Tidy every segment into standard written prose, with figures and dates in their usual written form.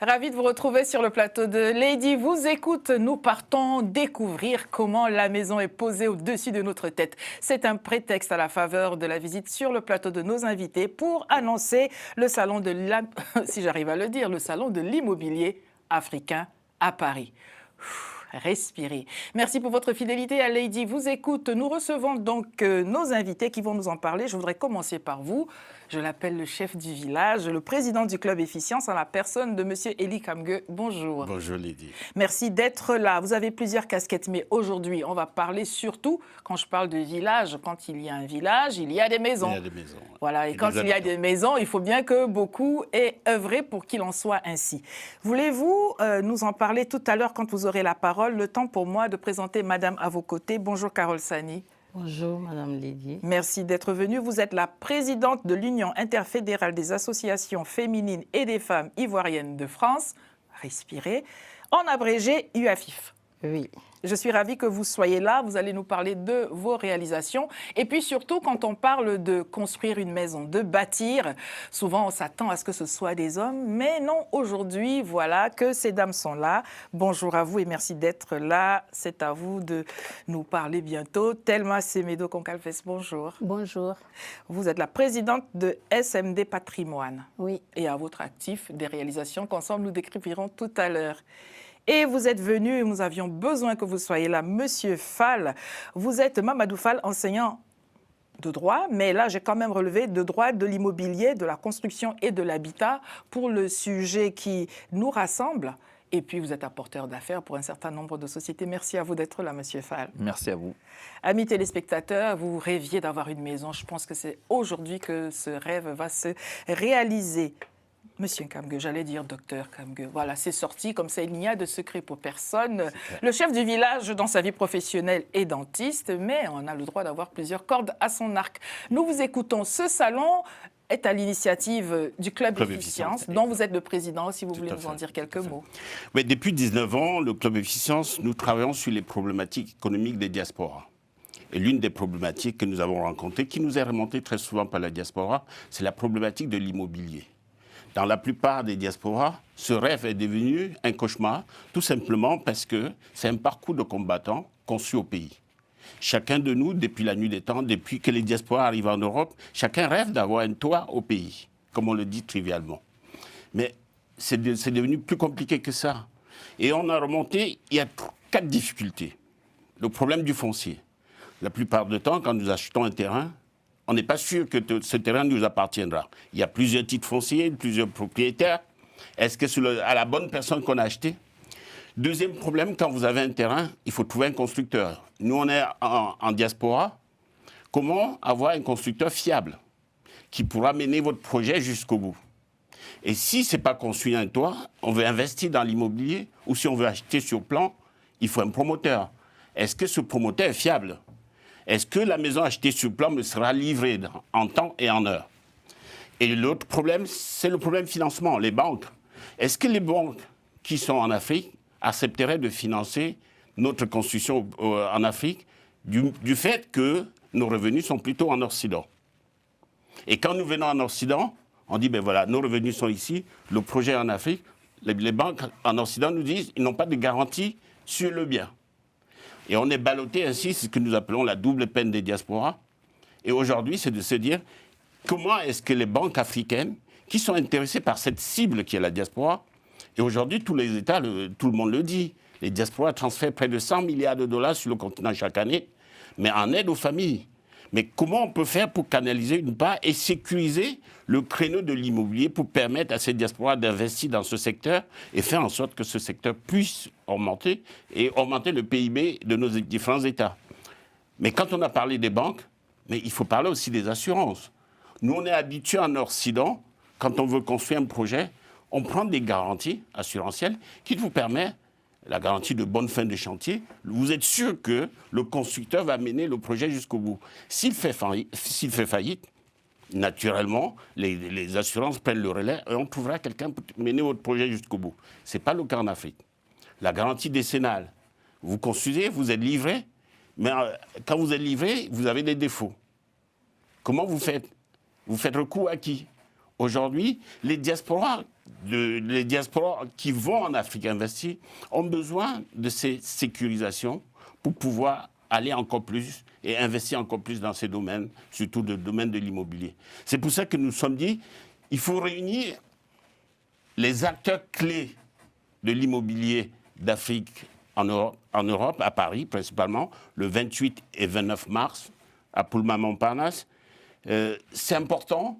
Ravi de vous retrouver sur le plateau de Lady Vous Écoute. Nous partons découvrir comment la maison est posée au-dessus de notre tête. C'est un prétexte à la faveur de la visite sur le plateau de nos invités pour annoncer le salon de si j'arrive à le dire, le salon de l'immobilier africain à Paris. Respirez. Merci pour votre fidélité à Lady Vous Écoute. Nous recevons donc nos invités qui vont nous en parler. Je voudrais commencer par vous. Je l'appelle le chef du village, le président du club Efficience en la personne de Monsieur Eli Kamge. Bonjour. Bonjour Lady. Merci d'être là. Vous avez plusieurs casquettes, mais aujourd'hui, on va parler surtout, quand je parle de village, quand il y a un village, il y a des maisons. Il y a des maisons. Ouais. Voilà, et quand il y a des maisons, il faut bien que beaucoup aient œuvré pour qu'il en soit ainsi. Voulez-vous nous en parler tout à l'heure quand vous aurez la parole? Le temps pour moi de présenter Madame à vos côtés. Bonjour Carole Sani. Bonjour Madame Lady. Merci d'être venue. Vous êtes la présidente de l'Union interfédérale des associations féminines et des femmes ivoiriennes de France. Respirez. En abrégé, UAFIF. Oui. Je suis ravie que vous soyez là. Vous allez nous parler de vos réalisations. Et puis surtout, quand on parle de construire une maison, de bâtir, souvent on s'attend à ce que ce soit des hommes. Mais non, aujourd'hui, voilà que ces dames sont là. Bonjour à vous et merci d'être là. C'est à vous de nous parler bientôt. Thelma Semedo Concalves, bonjour. Bonjour. Vous êtes la présidente de SMD Patrimoine. Oui. Et à votre actif, des réalisations qu'ensemble nous décrirons tout à l'heure. Et vous êtes venu, et nous avions besoin que vous soyez là, Monsieur Fall. Vous êtes Mamadou Fall, enseignant de droit, mais là, j'ai quand même relevé de droit de l'immobilier, de la construction et de l'habitat pour le sujet qui nous rassemble. Et puis, vous êtes apporteur d'affaires pour un certain nombre de sociétés. Merci à vous d'être là, Monsieur Fall. Merci à vous. Amis téléspectateurs, vous rêviez d'avoir une maison. Je pense que c'est aujourd'hui que ce rêve va se réaliser. Monsieur Kamge, j'allais dire docteur Kamge. Voilà, c'est sorti comme ça, il n'y a de secret pour personne. Le chef du village, dans sa vie professionnelle, est dentiste, mais on a le droit d'avoir plusieurs cordes à son arc. Nous vous écoutons. Ce salon est à l'initiative du Club Efficience, dont vous êtes le président, si vous voulez nous en dire quelques mots. Mais depuis 19 ans, le Club Efficience, nous travaillons sur les problématiques économiques des diasporas. Et l'une des problématiques que nous avons rencontrées, qui nous est remontée très souvent par la diaspora, c'est la problématique de l'immobilier. Dans la plupart des diasporas, ce rêve est devenu un cauchemar, tout simplement parce que c'est un parcours de combattants conçu au pays. Chacun de nous, depuis la nuit des temps, depuis que les diasporas arrivent en Europe, chacun rêve d'avoir un toit au pays, comme on le dit trivialement. Mais c'est devenu plus compliqué que ça. Et on a remonté, il y a 4 difficultés. Le problème du foncier. La plupart du temps, quand nous achetons un terrain, on n'est pas sûr que ce terrain nous appartiendra. Il y a plusieurs titres fonciers, plusieurs propriétaires. Est-ce que c'est à la bonne personne qu'on a acheté? Deuxième problème, quand vous avez un terrain, il faut trouver un constructeur. Nous, on est en diaspora. Comment avoir un constructeur fiable qui pourra mener votre projet jusqu'au bout? Et si ce n'est pas construit un toit, on veut investir dans l'immobilier, ou si on veut acheter sur plan, il faut un promoteur. Est-ce que ce promoteur est fiable? Est-ce que la maison achetée sur plan me sera livrée en temps et en heure? Et l'autre problème, c'est le problème financement, les banques. Est-ce que les banques qui sont en Afrique accepteraient de financer notre construction en Afrique du fait que nos revenus sont plutôt en Occident? Et quand nous venons en Occident, on dit, ben voilà, nos revenus sont ici, le projet est en Afrique, les banques en Occident nous disent qu'ils n'ont pas de garantie sur le bien. Et on est ballotté ainsi, c'est ce que nous appelons la double peine des diasporas. Et aujourd'hui, c'est de se dire comment est-ce que les banques africaines, qui sont intéressées par cette cible qui est la diaspora, et aujourd'hui, tous les États, tout le monde le dit, les diasporas transfèrent près de 100 milliards de dollars sur le continent chaque année, mais en aide aux familles. Mais comment on peut faire pour canaliser une part et sécuriser le créneau de l'immobilier pour permettre à ces diasporas d'investir dans ce secteur et faire en sorte que ce secteur puisse augmenter et augmenter le PIB de nos différents États? Mais quand on a parlé des banques, mais il faut parler aussi des assurances. Nous, on est habitués en Occident, quand on veut construire un projet, on prend des garanties assurantielles qui vous permettent la garantie de bonne fin de chantier, vous êtes sûr que le constructeur va mener le projet jusqu'au bout. S'il fait faillite, naturellement, les assurances prennent le relais et on trouvera quelqu'un pour mener votre projet jusqu'au bout. Ce n'est pas le cas en Afrique. La garantie décennale, vous construisez, vous êtes livré, mais quand vous êtes livré, vous avez des défauts. Comment vous faites? Vous faites recours à qui? Aujourd'hui, les diasporas qui vont en Afrique investir ont besoin de ces sécurisations pour pouvoir aller encore plus et investir encore plus dans ces domaines, surtout le domaine de l'immobilier. C'est pour ça que nous nous sommes dit, il faut réunir les acteurs clés de l'immobilier d'Afrique en Europe, à Paris principalement, le 28 et 29 mars, à Pullman-Montparnasse. C'est important.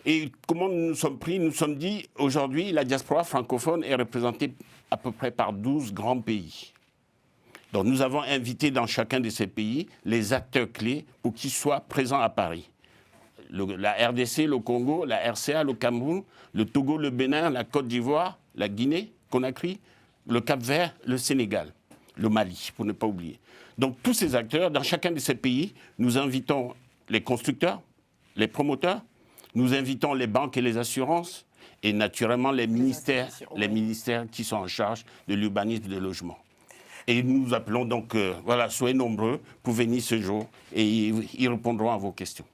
Et comment nous nous sommes pris? Nous nous sommes dit, aujourd'hui, la diaspora francophone est représentée à peu près par 12 grands pays. Donc nous avons invité dans chacun de ces pays les acteurs clés pour qu'ils soient présents à Paris. La RDC, le Congo, la RCA, le Cameroun, le Togo, le Bénin, la Côte d'Ivoire, la Guinée, Conakry, le Cap-Vert, le Sénégal, le Mali, pour ne pas oublier. Donc tous ces acteurs, dans chacun de ces pays, nous invitons les constructeurs, les promoteurs, nous invitons les banques et les assurances et naturellement les ministères qui sont en charge de l'urbanisme et du logement. Et nous appelons donc, soyez nombreux pour venir ce jour et ils répondront à vos questions.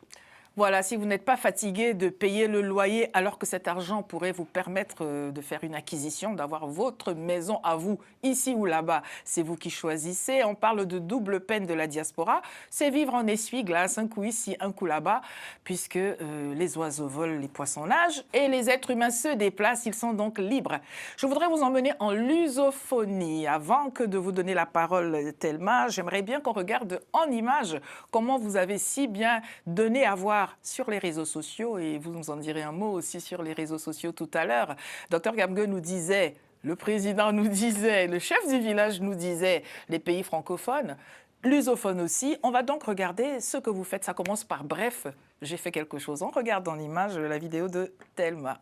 Voilà, si vous n'êtes pas fatigué de payer le loyer alors que cet argent pourrait vous permettre de faire une acquisition, d'avoir votre maison à vous, ici ou là-bas, c'est vous qui choisissez. On parle de double peine de la diaspora, c'est vivre en essuie-glace, un coup ici, un coup là-bas, puisque les oiseaux volent, les poissons nagent et les êtres humains se déplacent, ils sont donc libres. Je voudrais vous emmener en lusophonie. Avant que de vous donner la parole, Thelma, j'aimerais bien qu'on regarde en images comment vous avez si bien donné à voir sur les réseaux sociaux, et vous nous en direz un mot aussi sur les réseaux sociaux tout à l'heure. Dr Gamgue nous disait, le président nous disait, le chef du village nous disait, les pays francophones, lusophones aussi. On va donc regarder ce que vous faites. Ça commence par bref, j'ai fait quelque chose. On regarde en image la vidéo de Thelma.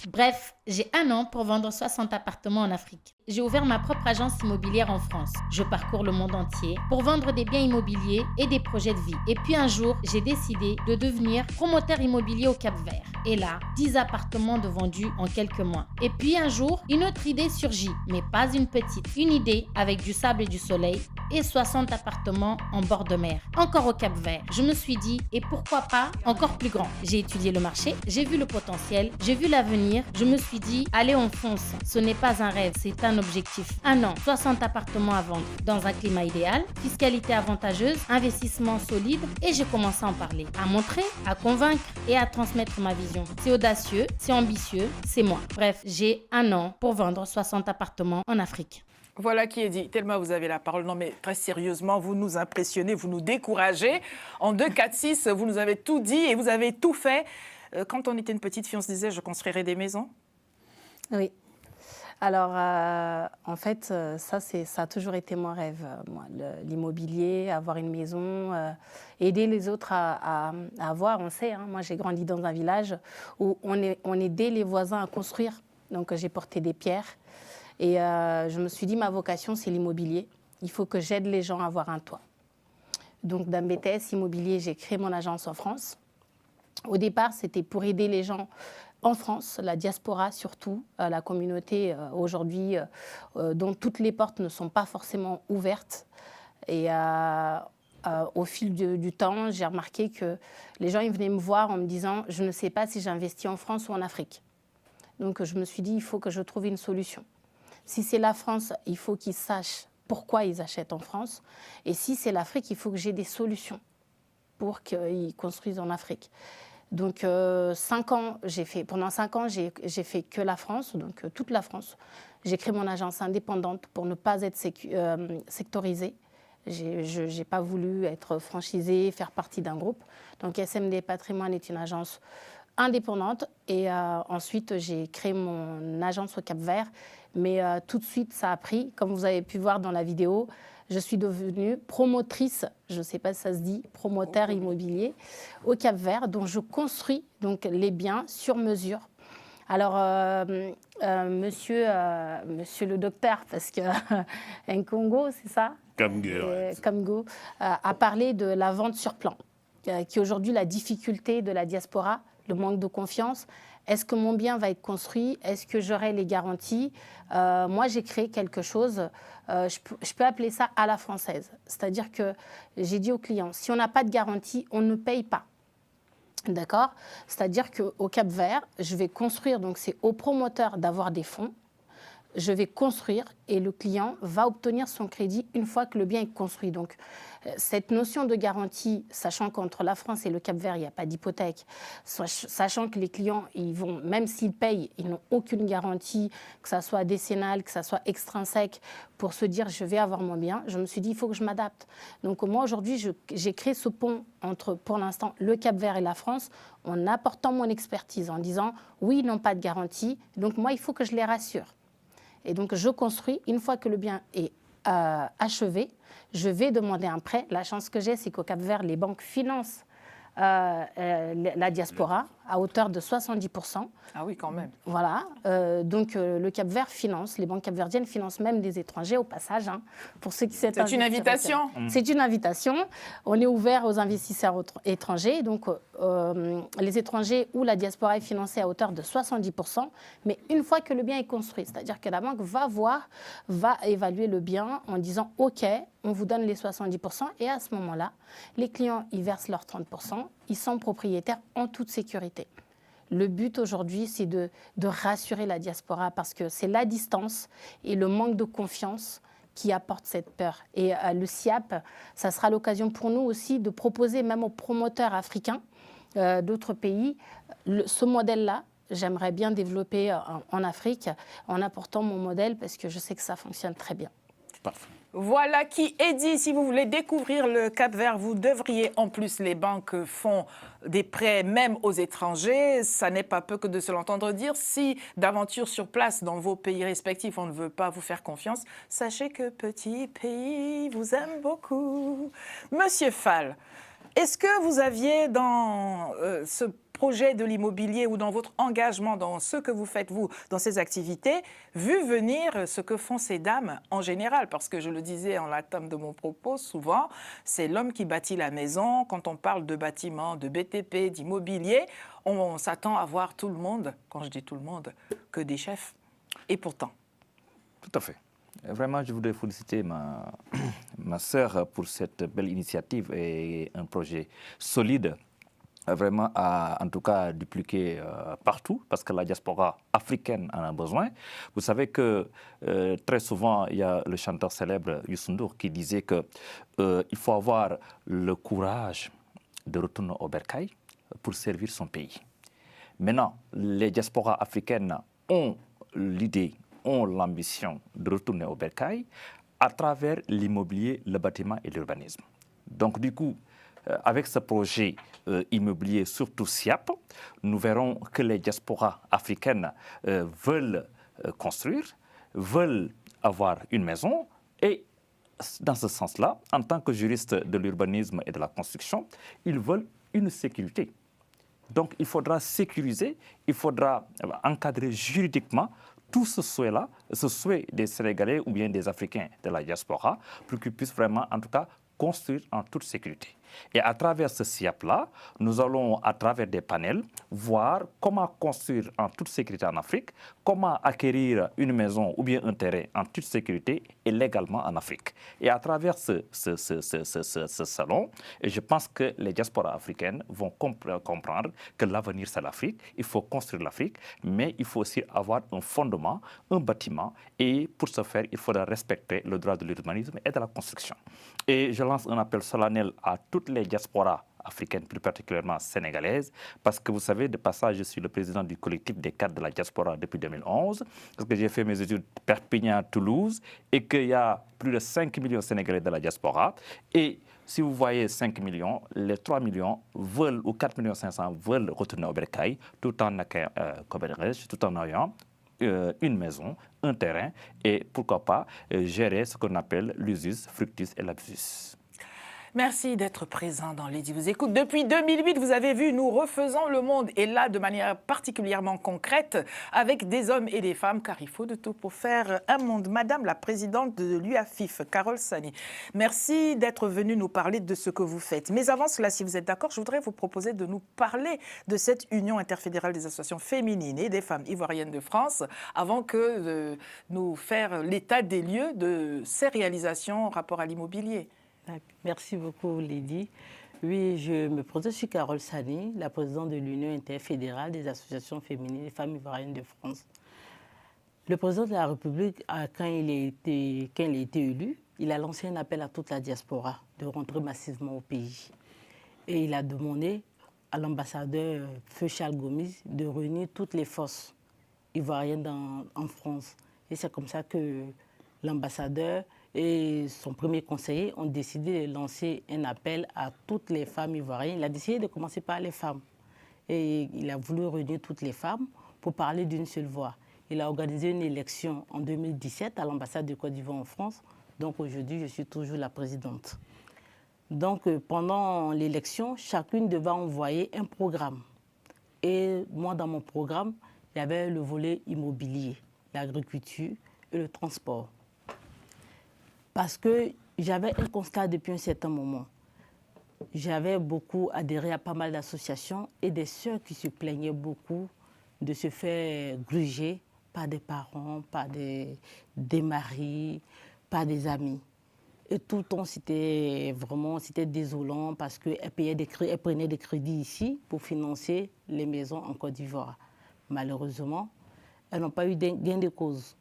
Bref, j'ai 1 an pour vendre 60 appartements en Afrique. J'ai ouvert ma propre agence immobilière en France. Je parcours le monde entier pour vendre des biens immobiliers et des projets de vie. Et puis un jour, j'ai décidé de devenir promoteur immobilier au Cap-Vert. Et là, 10 appartements de vendus en quelques mois. Et puis un jour, une autre idée surgit, mais pas une petite. Une idée avec du sable et du soleil et 60 appartements en bord de mer. Encore au Cap-Vert. Je me suis dit, et pourquoi pas encore plus grand? J'ai étudié le marché, j'ai vu le potentiel, j'ai vu l'avenir. Je me suis dit, allez, on fonce. Ce n'est pas un rêve, c'est un objectif. 1 an, 60 appartements à vendre dans un climat idéal, fiscalité avantageuse, investissement solide, et j'ai commencé à en parler, à montrer, à convaincre et à transmettre ma vision. C'est audacieux, c'est ambitieux, c'est moi. Bref, j'ai 1 an pour vendre 60 appartements en Afrique. Voilà qui est dit. Thelma, vous avez la parole. Non, mais très sérieusement, vous nous impressionnez, vous nous découragez. En 2, 4, 6, vous nous avez tout dit et vous avez tout fait. Quand on était une petite fille, on se disait, je construirai des maisons. Oui. Alors, en fait, ça a toujours été mon rêve, moi, l'immobilier, avoir une maison, aider les autres à avoir, on sait, hein, moi j'ai grandi dans un village où on aidait les voisins à construire. Donc j'ai porté des pierres et je me suis dit, ma vocation, c'est l'immobilier. Il faut que j'aide les gens à avoir un toit. Donc d'un BTS immobilier, j'ai créé mon agence en France. Au départ, c'était pour aider les gens en France, la diaspora surtout, la communauté aujourd'hui dont toutes les portes ne sont pas forcément ouvertes. Et au fil du temps, j'ai remarqué que les gens ils venaient me voir en me disant « je ne sais pas si j'investis en France ou en Afrique ». Donc je me suis dit « il faut que je trouve une solution ». Si c'est la France, il faut qu'ils sachent pourquoi ils achètent en France. Et si c'est l'Afrique, il faut que j'ai des solutions pour qu'ils construisent en Afrique. Donc, pendant 5 ans, j'ai fait que la France, donc toute la France. J'ai créé mon agence indépendante pour ne pas être sectorisée. Je n'ai pas voulu être franchisée, faire partie d'un groupe. Donc, SMD Patrimoine est une agence indépendante. Et ensuite, j'ai créé mon agence au Cap-Vert. Mais tout de suite, ça a pris, comme vous avez pu voir dans la vidéo, je suis devenue promotrice, je ne sais pas si ça se dit, promoteur immobilier au Cap-Vert, dont je construis donc, les biens sur mesure. Alors, monsieur le docteur, parce que Nkongo, c'est ça? Kamgo, a parlé de la vente sur plan, qui est aujourd'hui la difficulté de la diaspora, le manque de confiance. Est-ce que mon bien va être construit? Est-ce que j'aurai les garanties? Moi, j'ai créé quelque chose, je peux appeler ça à la française. C'est-à-dire que j'ai dit aux clients, si on n'a pas de garantie, on ne paye pas. D'accord? C'est-à-dire qu'au Cap-Vert, je vais construire, donc c'est au promoteur d'avoir des fonds. Je vais construire et le client va obtenir son crédit une fois que le bien est construit. Donc, cette notion de garantie, sachant qu'entre la France et le Cap-Vert, il n'y a pas d'hypothèque, sachant que les clients, ils vont, même s'ils payent, ils n'ont aucune garantie, que ça soit décennale, que ça soit extrinsèque, pour se dire je vais avoir mon bien, je me suis dit il faut que je m'adapte. Donc moi aujourd'hui, j'ai créé ce pont entre, pour l'instant, le Cap-Vert et la France, en apportant mon expertise, en disant oui, ils n'ont pas de garantie, donc moi il faut que je les rassure. Et donc, je construis. Une fois que le bien est achevé, je vais demander un prêt. La chance que j'ai, c'est qu'au Cap-Vert, les banques financent la diaspora à hauteur de 70%. Ah oui, quand même. Voilà. Donc, le Cap-Vert finance, les banques capverdiennes financent même des étrangers au passage. Hein, pour ceux qui C'est une invitation. C'est une invitation. On est ouvert aux investisseurs étrangers. Donc, les étrangers ou la diaspora est financée à hauteur de 70%. Mais une fois que le bien est construit, c'est-à-dire que la banque va évaluer le bien en disant « OK, on vous donne les 70%. » Et à ce moment-là, les clients, ils versent leurs 30%. Ils sont propriétaires en toute sécurité. Le but aujourd'hui, c'est de rassurer la diaspora parce que c'est la distance et le manque de confiance qui apporte cette peur. Et le SIAP, ça sera l'occasion pour nous aussi de proposer même aux promoteurs africains d'autres pays ce modèle-là. J'aimerais bien développer en Afrique en apportant mon modèle parce que je sais que ça fonctionne très bien. Parfait. Voilà qui est dit. Si vous voulez découvrir le Cap-Vert, vous devriez, en plus, les banques font des prêts même aux étrangers. Ça n'est pas peu que de se l'entendre dire. Si d'aventure sur place, dans vos pays respectifs, on ne veut pas vous faire confiance, sachez que petit pays vous aime beaucoup. Monsieur Fall, est-ce que vous aviez dans ce projet de l'immobilier ou dans votre engagement, dans ce que vous faites, vous, dans ces activités, vu venir ce que font ces dames en général? Parce que je le disais en l'entame de mon propos, souvent, c'est l'homme qui bâtit la maison. Quand on parle de bâtiments, de BTP, d'immobilier, on s'attend à voir tout le monde, quand je dis tout le monde, que des chefs. Et pourtant. Tout à fait. Vraiment, je voudrais féliciter ma sœur pour cette belle initiative et un projet solide, vraiment en tout cas dupliqué partout, parce que la diaspora africaine en a besoin. Vous savez que très souvent, il y a le chanteur célèbre Youssou N'Dour qui disait qu'il faut avoir le courage de retourner au bercail pour servir son pays. Maintenant, les diasporas africaines ont l'idée, ont l'ambition de retourner au bercail à travers l'immobilier, le bâtiment et l'urbanisme. Donc du coup, avec ce projet immobilier, surtout SIAP, nous verrons que les diasporas africaines veulent construire, veulent avoir une maison et dans ce sens-là, en tant que juriste de l'urbanisme et de la construction, ils veulent une sécurité. Donc il faudra sécuriser, il faudra encadrer juridiquement tout ce souhait-là, ce souhait des Sénégalais ou bien des Africains de la diaspora, pour qu'ils puissent vraiment, en tout cas, construire en toute sécurité. Et à travers ce SIAP-là, nous allons, à travers des panels, voir comment construire en toute sécurité en Afrique, comment acquérir une maison ou bien un terrain en toute sécurité et légalement en Afrique. Et à travers ce salon, et je pense que les diasporas africaines vont comprendre que l'avenir, c'est l'Afrique. Il faut construire l'Afrique, mais il faut aussi avoir un fondement, un bâtiment. Et pour ce faire, il faudra respecter le droit de l'urbanisme et de la construction. Et je lance un appel solennel à toutes les diasporas africaines, plus particulièrement sénégalaises, parce que vous savez, de passage, je suis le président du collectif des cadres de la diaspora depuis 2011, parce que j'ai fait mes études Perpignan-Toulouse, et qu'il y a plus de 5 millions de Sénégalais de la diaspora. Et si vous voyez 5 millions, les 3 millions veulent, ou 4 500 000 veulent retourner au bercail, tout en ayant une maison, un terrain, et pourquoi pas gérer ce qu'on appelle l'usus, fructus et l'absus. Merci d'être présent dans Lady vous écoute. Depuis 2008, vous avez vu, nous refaisons le monde. Et là, de manière particulièrement concrète, avec des hommes et des femmes, car il faut de tout pour faire un monde. Madame la présidente de l'UAFIF, Carole Sani, merci d'être venue nous parler de ce que vous faites. Mais avant cela, si vous êtes d'accord, je voudrais vous proposer de nous parler de cette Union interfédérale des associations féminines et des femmes ivoiriennes de France, avant que de nous faire l'état des lieux de ces réalisations en rapport à l'immobilier. Merci beaucoup, Lydie. Oui, je me présente, je suis Carole Sani, la présidente de l'Union interfédérale des associations féminines et femmes ivoiriennes de France. Le président de la République, quand il a été élu, il a lancé un appel à toute la diaspora de rentrer massivement au pays. Et il a demandé à l'ambassadeur Feu Charles Gomis de réunir toutes les forces ivoiriennes en France. Et c'est comme ça que l'ambassadeur et son premier conseiller ont décidé de lancer un appel à toutes les femmes ivoiriennes. Il a décidé de commencer par les femmes. Et il a voulu réunir toutes les femmes pour parler d'une seule voix. Il a organisé une élection en 2017 à l'ambassade de Côte d'Ivoire en France. Donc aujourd'hui, je suis toujours la présidente. Donc pendant l'élection, chacune devait envoyer un programme. Et moi, dans mon programme, il y avait le volet immobilier, l'agriculture et le transport. Parce que j'avais un constat depuis un certain moment. J'avais beaucoup adhéré à pas mal d'associations et des sœurs qui se plaignaient beaucoup de se faire gruger par des parents, par des maris, par des amis. Et tout le temps, c'était désolant parce qu'elles prenaient des crédits ici pour financer les maisons en Côte d'Ivoire. Malheureusement, elles n'ont pas eu gain de cause.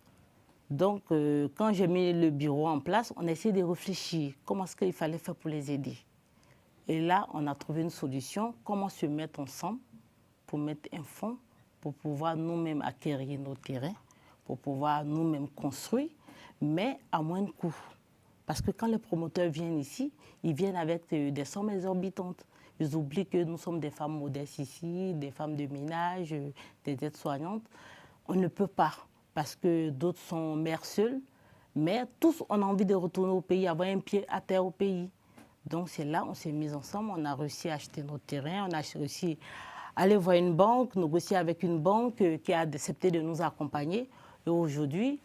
Donc, quand j'ai mis le bureau en place, on a essayé de réfléchir comment est-ce qu'il fallait faire pour les aider. Et là, on a trouvé une solution, comment se mettre ensemble pour mettre un fonds pour pouvoir nous-mêmes acquérir nos terrains, pour pouvoir nous-mêmes construire, mais à moins de coûts. Parce que quand les promoteurs viennent ici, ils viennent avec des sommes exorbitantes. Ils oublient que nous sommes des femmes modestes ici, des femmes de ménage, des aides-soignantes. On ne peut pas. Parce que d'autres sont mères seules, mais tous, on a envie de retourner au pays, avoir un pied à terre au pays. Donc c'est là, on s'est mis ensemble, on a réussi à acheter nos terrains, on a réussi à aller voir une banque, négocier avec une banque qui a accepté de nous accompagner. Et aujourd'hui,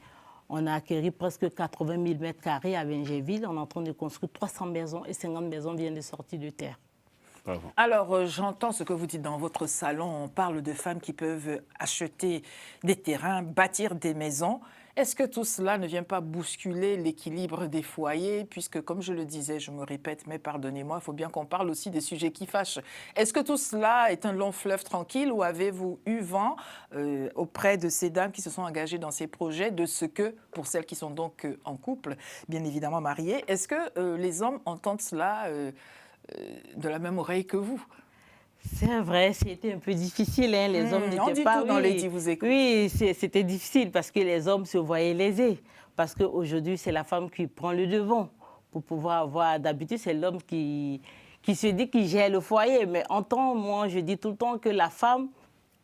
on a acquis presque 80 000 mètres carrés à Vingéville, on est en train de construire 300 maisons et 50 maisons viennent de sortir de terre. Bravo. Alors, j'entends ce que vous dites dans votre salon. On parle de femmes qui peuvent acheter des terrains, bâtir des maisons. Est-ce que tout cela ne vient pas bousculer l'équilibre des foyers? Puisque, comme je le disais, je me répète, mais pardonnez-moi, il faut bien qu'on parle aussi des sujets qui fâchent. Est-ce que tout cela est un long fleuve tranquille ou avez-vous eu vent auprès de ces dames qui se sont engagées dans ces projets de ce que, pour celles qui sont donc en couple, bien évidemment mariées, est-ce que les hommes entendent cela de la même oreille que vous? C'est vrai, c'était un peu difficile. Hein. Les hommes n'étaient pas... dans les vous écoute. Oui, c'était difficile parce que les hommes se voyaient lésés. Parce qu'aujourd'hui, c'est la femme qui prend le devant pour pouvoir avoir... D'habitude, c'est l'homme qui se dit qu'il gère le foyer. Mais en temps, moi, je dis tout le temps que la femme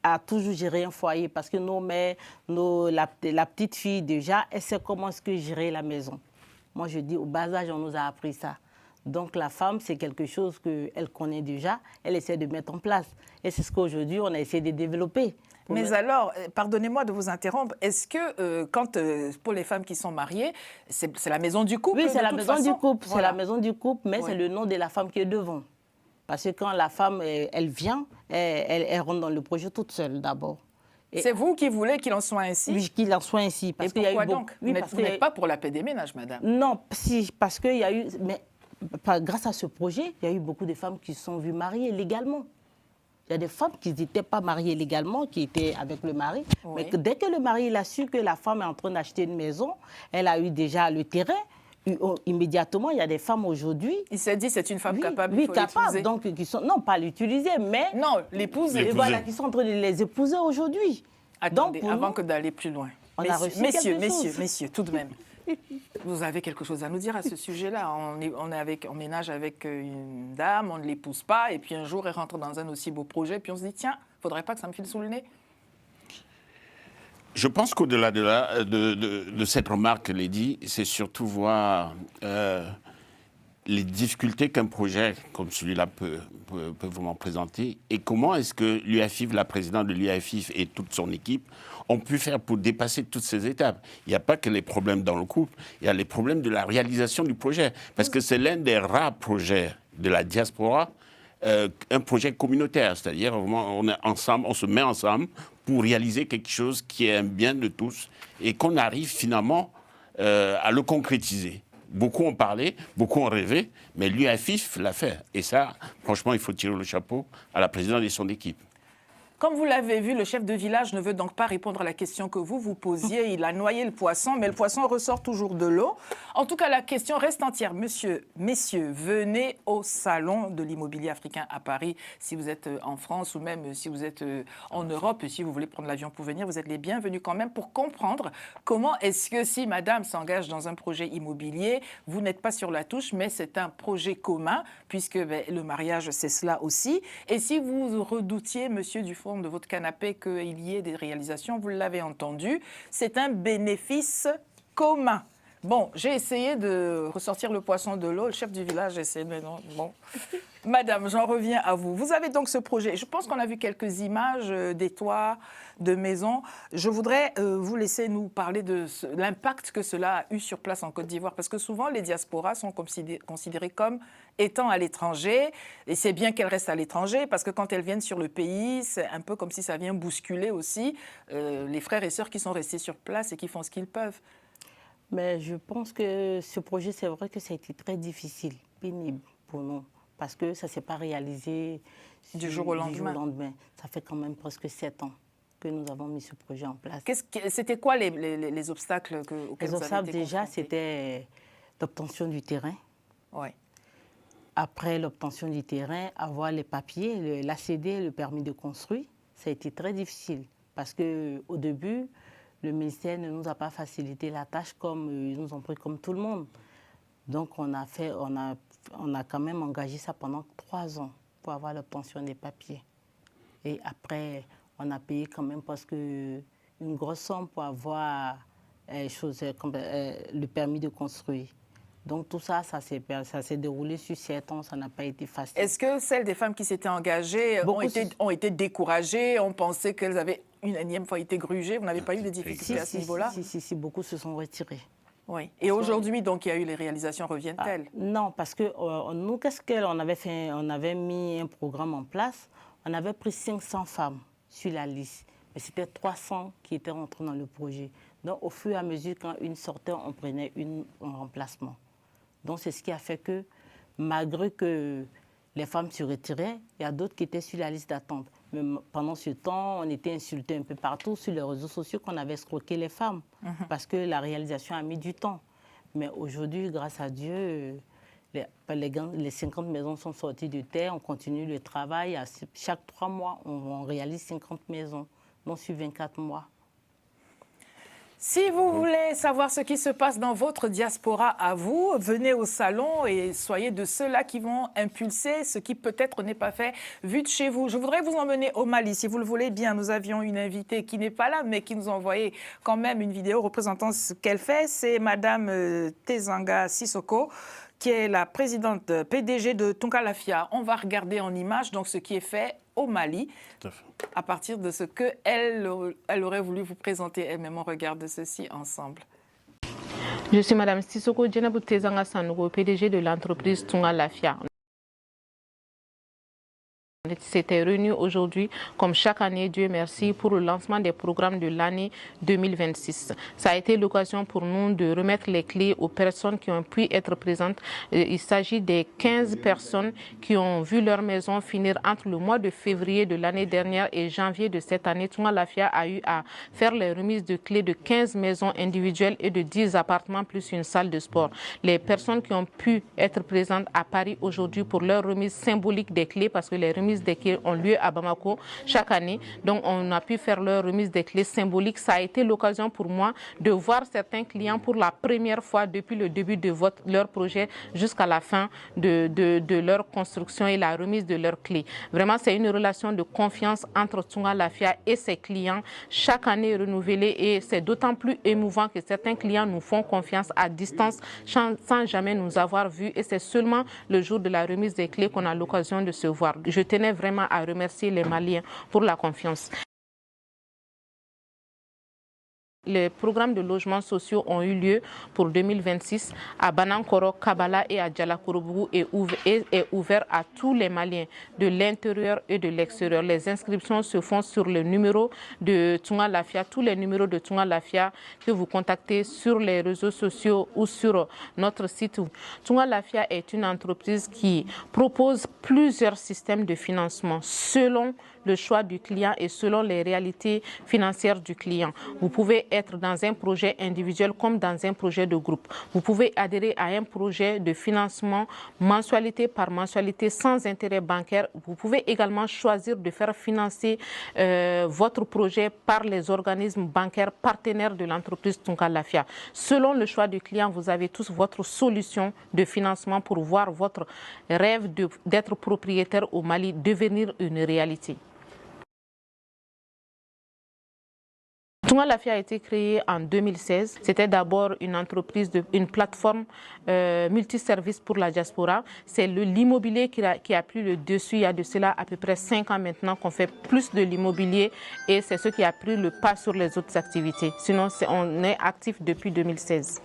a toujours géré un foyer. Parce que nos mères, la petite fille, déjà, elle sait comment est-ce que gérer la maison. Moi, je dis, au bas âge, on nous a appris ça. Donc la femme, c'est quelque chose qu'elle connaît déjà, elle essaie de mettre en place. Et c'est ce qu'aujourd'hui, on a essayé de développer. Mais alors, pardonnez-moi de vous interrompre, est-ce que pour les femmes qui sont mariées, c'est la maison du couple? Oui, c'est la maison du couple, voilà. C'est la maison du couple, mais c'est le nom de la femme qui est devant. Parce que quand la femme, elle vient, elle rentre dans le projet toute seule d'abord. C'est vous qui voulez qu'il en soit ainsi? Oui, qu'il en soit ainsi. Parce et pourquoi donc? Oui, vous n'êtes pas pour la paix des ménages, madame? Non, si, parce qu'il y a eu... Mais, grâce à ce projet, il y a eu beaucoup de femmes qui se sont vues mariées légalement. Il y a des femmes qui n'étaient pas mariées légalement, qui étaient avec le mari. Oui. Mais que dès que le mari il a su que la femme est en train d'acheter une maison, elle a eu déjà le terrain. Immédiatement, il y a des femmes aujourd'hui... Il s'est dit c'est une femme capable, oui, il faut capable, donc qui sont... Non, pas l'utiliser, mais... Non, l'épouser. Voilà, qui sont en train de les épouser aujourd'hui. Attendez, avant que d'aller plus loin. Messieurs, tout de même. Vous avez quelque chose à nous dire à ce sujet-là. On ménage avec une dame, on ne l'épouse pas, et puis un jour, elle rentre dans un aussi beau projet, puis on se dit, tiens, il ne faudrait pas que ça me file sous le nez. Je pense qu'au-delà de cette remarque, Lady, c'est surtout voir les difficultés qu'un projet comme celui-là peut vraiment présenter, et comment est-ce que l'UAFIF, la présidente de l'UAFIF et toute son équipe ont pu faire pour dépasser toutes ces étapes. Il n'y a pas que les problèmes dans le couple, il y a les problèmes de la réalisation du projet. Parce que c'est l'un des rares projets de la diaspora, un projet communautaire. C'est-à-dire, on est ensemble, on se met ensemble pour réaliser quelque chose qui est un bien de tous et qu'on arrive finalement à le concrétiser. Beaucoup ont parlé, beaucoup ont rêvé, mais lui, Afif, l'a fait. Et ça, franchement, il faut tirer le chapeau à la présidente et son équipe. Comme vous l'avez vu, le chef de village ne veut donc pas répondre à la question que vous posiez. Il a noyé le poisson, mais le poisson ressort toujours de l'eau. En tout cas, la question reste entière. Messieurs, venez au salon de l'immobilier africain à Paris. Si vous êtes en France ou même si vous êtes en Europe, et si vous voulez prendre l'avion pour venir, vous êtes les bienvenus quand même pour comprendre comment est-ce que si madame s'engage dans un projet immobilier, vous n'êtes pas sur la touche, mais c'est un projet commun, puisque le mariage, c'est cela aussi. Et si vous redoutiez, monsieur Dufour, de votre canapé qu'il y ait des réalisations, vous l'avez entendu, c'est un bénéfice commun. Bon, j'ai essayé de ressortir le poisson de l'eau, le chef du village a essayé, mais non, bon. Madame, j'en reviens à vous. Vous avez donc ce projet. Je pense qu'on a vu quelques images des toits, de maisons. Je voudrais vous laisser nous parler de l'impact que cela a eu sur place en Côte d'Ivoire, parce que souvent les diasporas sont considérées comme étant à l'étranger, et c'est bien qu'elles restent à l'étranger, parce que quand elles viennent sur le pays, c'est un peu comme si ça vient bousculer aussi les frères et sœurs qui sont restés sur place et qui font ce qu'ils peuvent. Mais je pense que ce projet, c'est vrai que ça a été très difficile, pénible pour nous, parce que ça ne s'est pas réalisé du jour au lendemain. Ça fait quand même presque 7 ans que nous avons mis ce projet en place. C'était quoi les obstacles auxquels vous avez été obstacles, déjà, confrontés? C'était l'obtention du terrain. Oui. Après l'obtention du terrain, avoir les papiers, l'ACD, le permis de construire, ça a été très difficile, parce qu'au début, le ministère ne nous a pas facilité la tâche comme ils nous ont pris comme tout le monde. Donc on a quand même engagé ça pendant 3 ans pour avoir l'obtention des papiers. Et après, on a payé quand même parce que une grosse somme pour avoir le permis de construire. Donc tout ça, ça s'est déroulé sur 7 ans, ça n'a pas été facile. Est-ce que celles des femmes qui s'étaient engagées ont été découragées, ont pensé qu'elles avaient une énième fois été grugées? Vous n'avez pas eu de difficultés à ce niveau-là? Si, beaucoup se sont retirés. Oui. Et aujourd'hui, donc, il y a eu les réalisations, reviennent-elles? Non, parce que nous, qu'est-ce qu'on avait fait? On avait mis un programme en place, on avait pris 500 femmes sur la liste, mais c'était 300 qui étaient rentrées dans le projet. Donc au fur et à mesure, quand une sortait, on prenait une en remplacement. Donc c'est ce qui a fait que, malgré que les femmes se retiraient, il y a d'autres qui étaient sur la liste d'attente. Mais pendant ce temps, on était insultés un peu partout sur les réseaux sociaux qu'on avait escroqué les femmes, parce que la réalisation a mis du temps. Mais aujourd'hui, grâce à Dieu, les 50 maisons sont sorties de terre, on continue le travail. Chaque 3 mois, on réalise 50 maisons, donc sur 24 mois. Si vous voulez savoir ce qui se passe dans votre diaspora à vous, venez au salon et soyez de ceux-là qui vont impulser ce qui peut-être n'est pas fait vu de chez vous. Je voudrais vous emmener au Mali, si vous le voulez bien. Nous avions une invitée qui n'est pas là, mais qui nous a envoyé quand même une vidéo représentant ce qu'elle fait. C'est Madame Tezanga Sissoko, qui est la présidente PDG de Tunkalafia. On va regarder en image donc ce qui est fait au Mali, à partir de ce qu'elle aurait voulu vous présenter elle-même. On regarde ceci ensemble. Je suis Madame Sissoko Djenabou Tezanga Sanogo, PDG de l'entreprise Tunkalafia. S'était réunis aujourd'hui, comme chaque année, Dieu merci, pour le lancement des programmes de l'année 2026. Ça a été l'occasion pour nous de remettre les clés aux personnes qui ont pu être présentes. Il s'agit des 15 personnes qui ont vu leur maison finir entre le mois de février de l'année dernière et janvier de cette année. Tunkalafia a eu à faire les remises de clés de 15 maisons individuelles et de 10 appartements plus une salle de sport. Les personnes qui ont pu être présentes à Paris aujourd'hui pour leur remise symbolique des clés, parce que les remises des clés ont lieu à Bamako chaque année. Donc on a pu faire leur remise des clés symboliques. Ça a été l'occasion pour moi de voir certains clients pour la première fois depuis le début de leur projet jusqu'à la fin de leur construction et la remise de leurs clés. Vraiment, c'est une relation de confiance entre Tunkalafia et ses clients, chaque année renouvelée, et c'est d'autant plus émouvant que certains clients nous font confiance à distance sans jamais nous avoir vus, et c'est seulement le jour de la remise des clés qu'on a l'occasion de se voir. Je tenais vraiment à remercier les Maliens pour la confiance. les programmes de logements sociaux ont eu lieu pour 2026 à Banankoro, Kabala et à Djalakourbougou et est ouvert à tous les Maliens de l'intérieur et de l'extérieur. Les inscriptions se font sur le numéro de Tunga Lafia, tous les numéros de Tunga Lafia que vous contactez sur les réseaux sociaux ou sur notre site. Tunga Lafia est une entreprise qui propose plusieurs systèmes de financement selon le choix du client et selon les réalités financières du client. Vous pouvez être dans un projet individuel comme dans un projet de groupe. Vous pouvez adhérer à un projet de financement mensualité par mensualité sans intérêt bancaire. Vous pouvez également choisir de faire financer votre projet par les organismes bancaires partenaires de l'entreprise Tunga Lafia. Selon le choix du client, vous avez tous votre solution de financement pour voir votre rêve d'être propriétaire au Mali devenir une réalité. Tunga Lafia a été créée en 2016. C'était d'abord une entreprise, une plateforme multiservice pour la diaspora. C'est l'immobilier qui a pris le dessus. Il y a de cela à peu près 5 ans maintenant qu'on fait plus de l'immobilier et c'est ce qui a pris le pas sur les autres activités. Sinon, on est actif depuis 2016.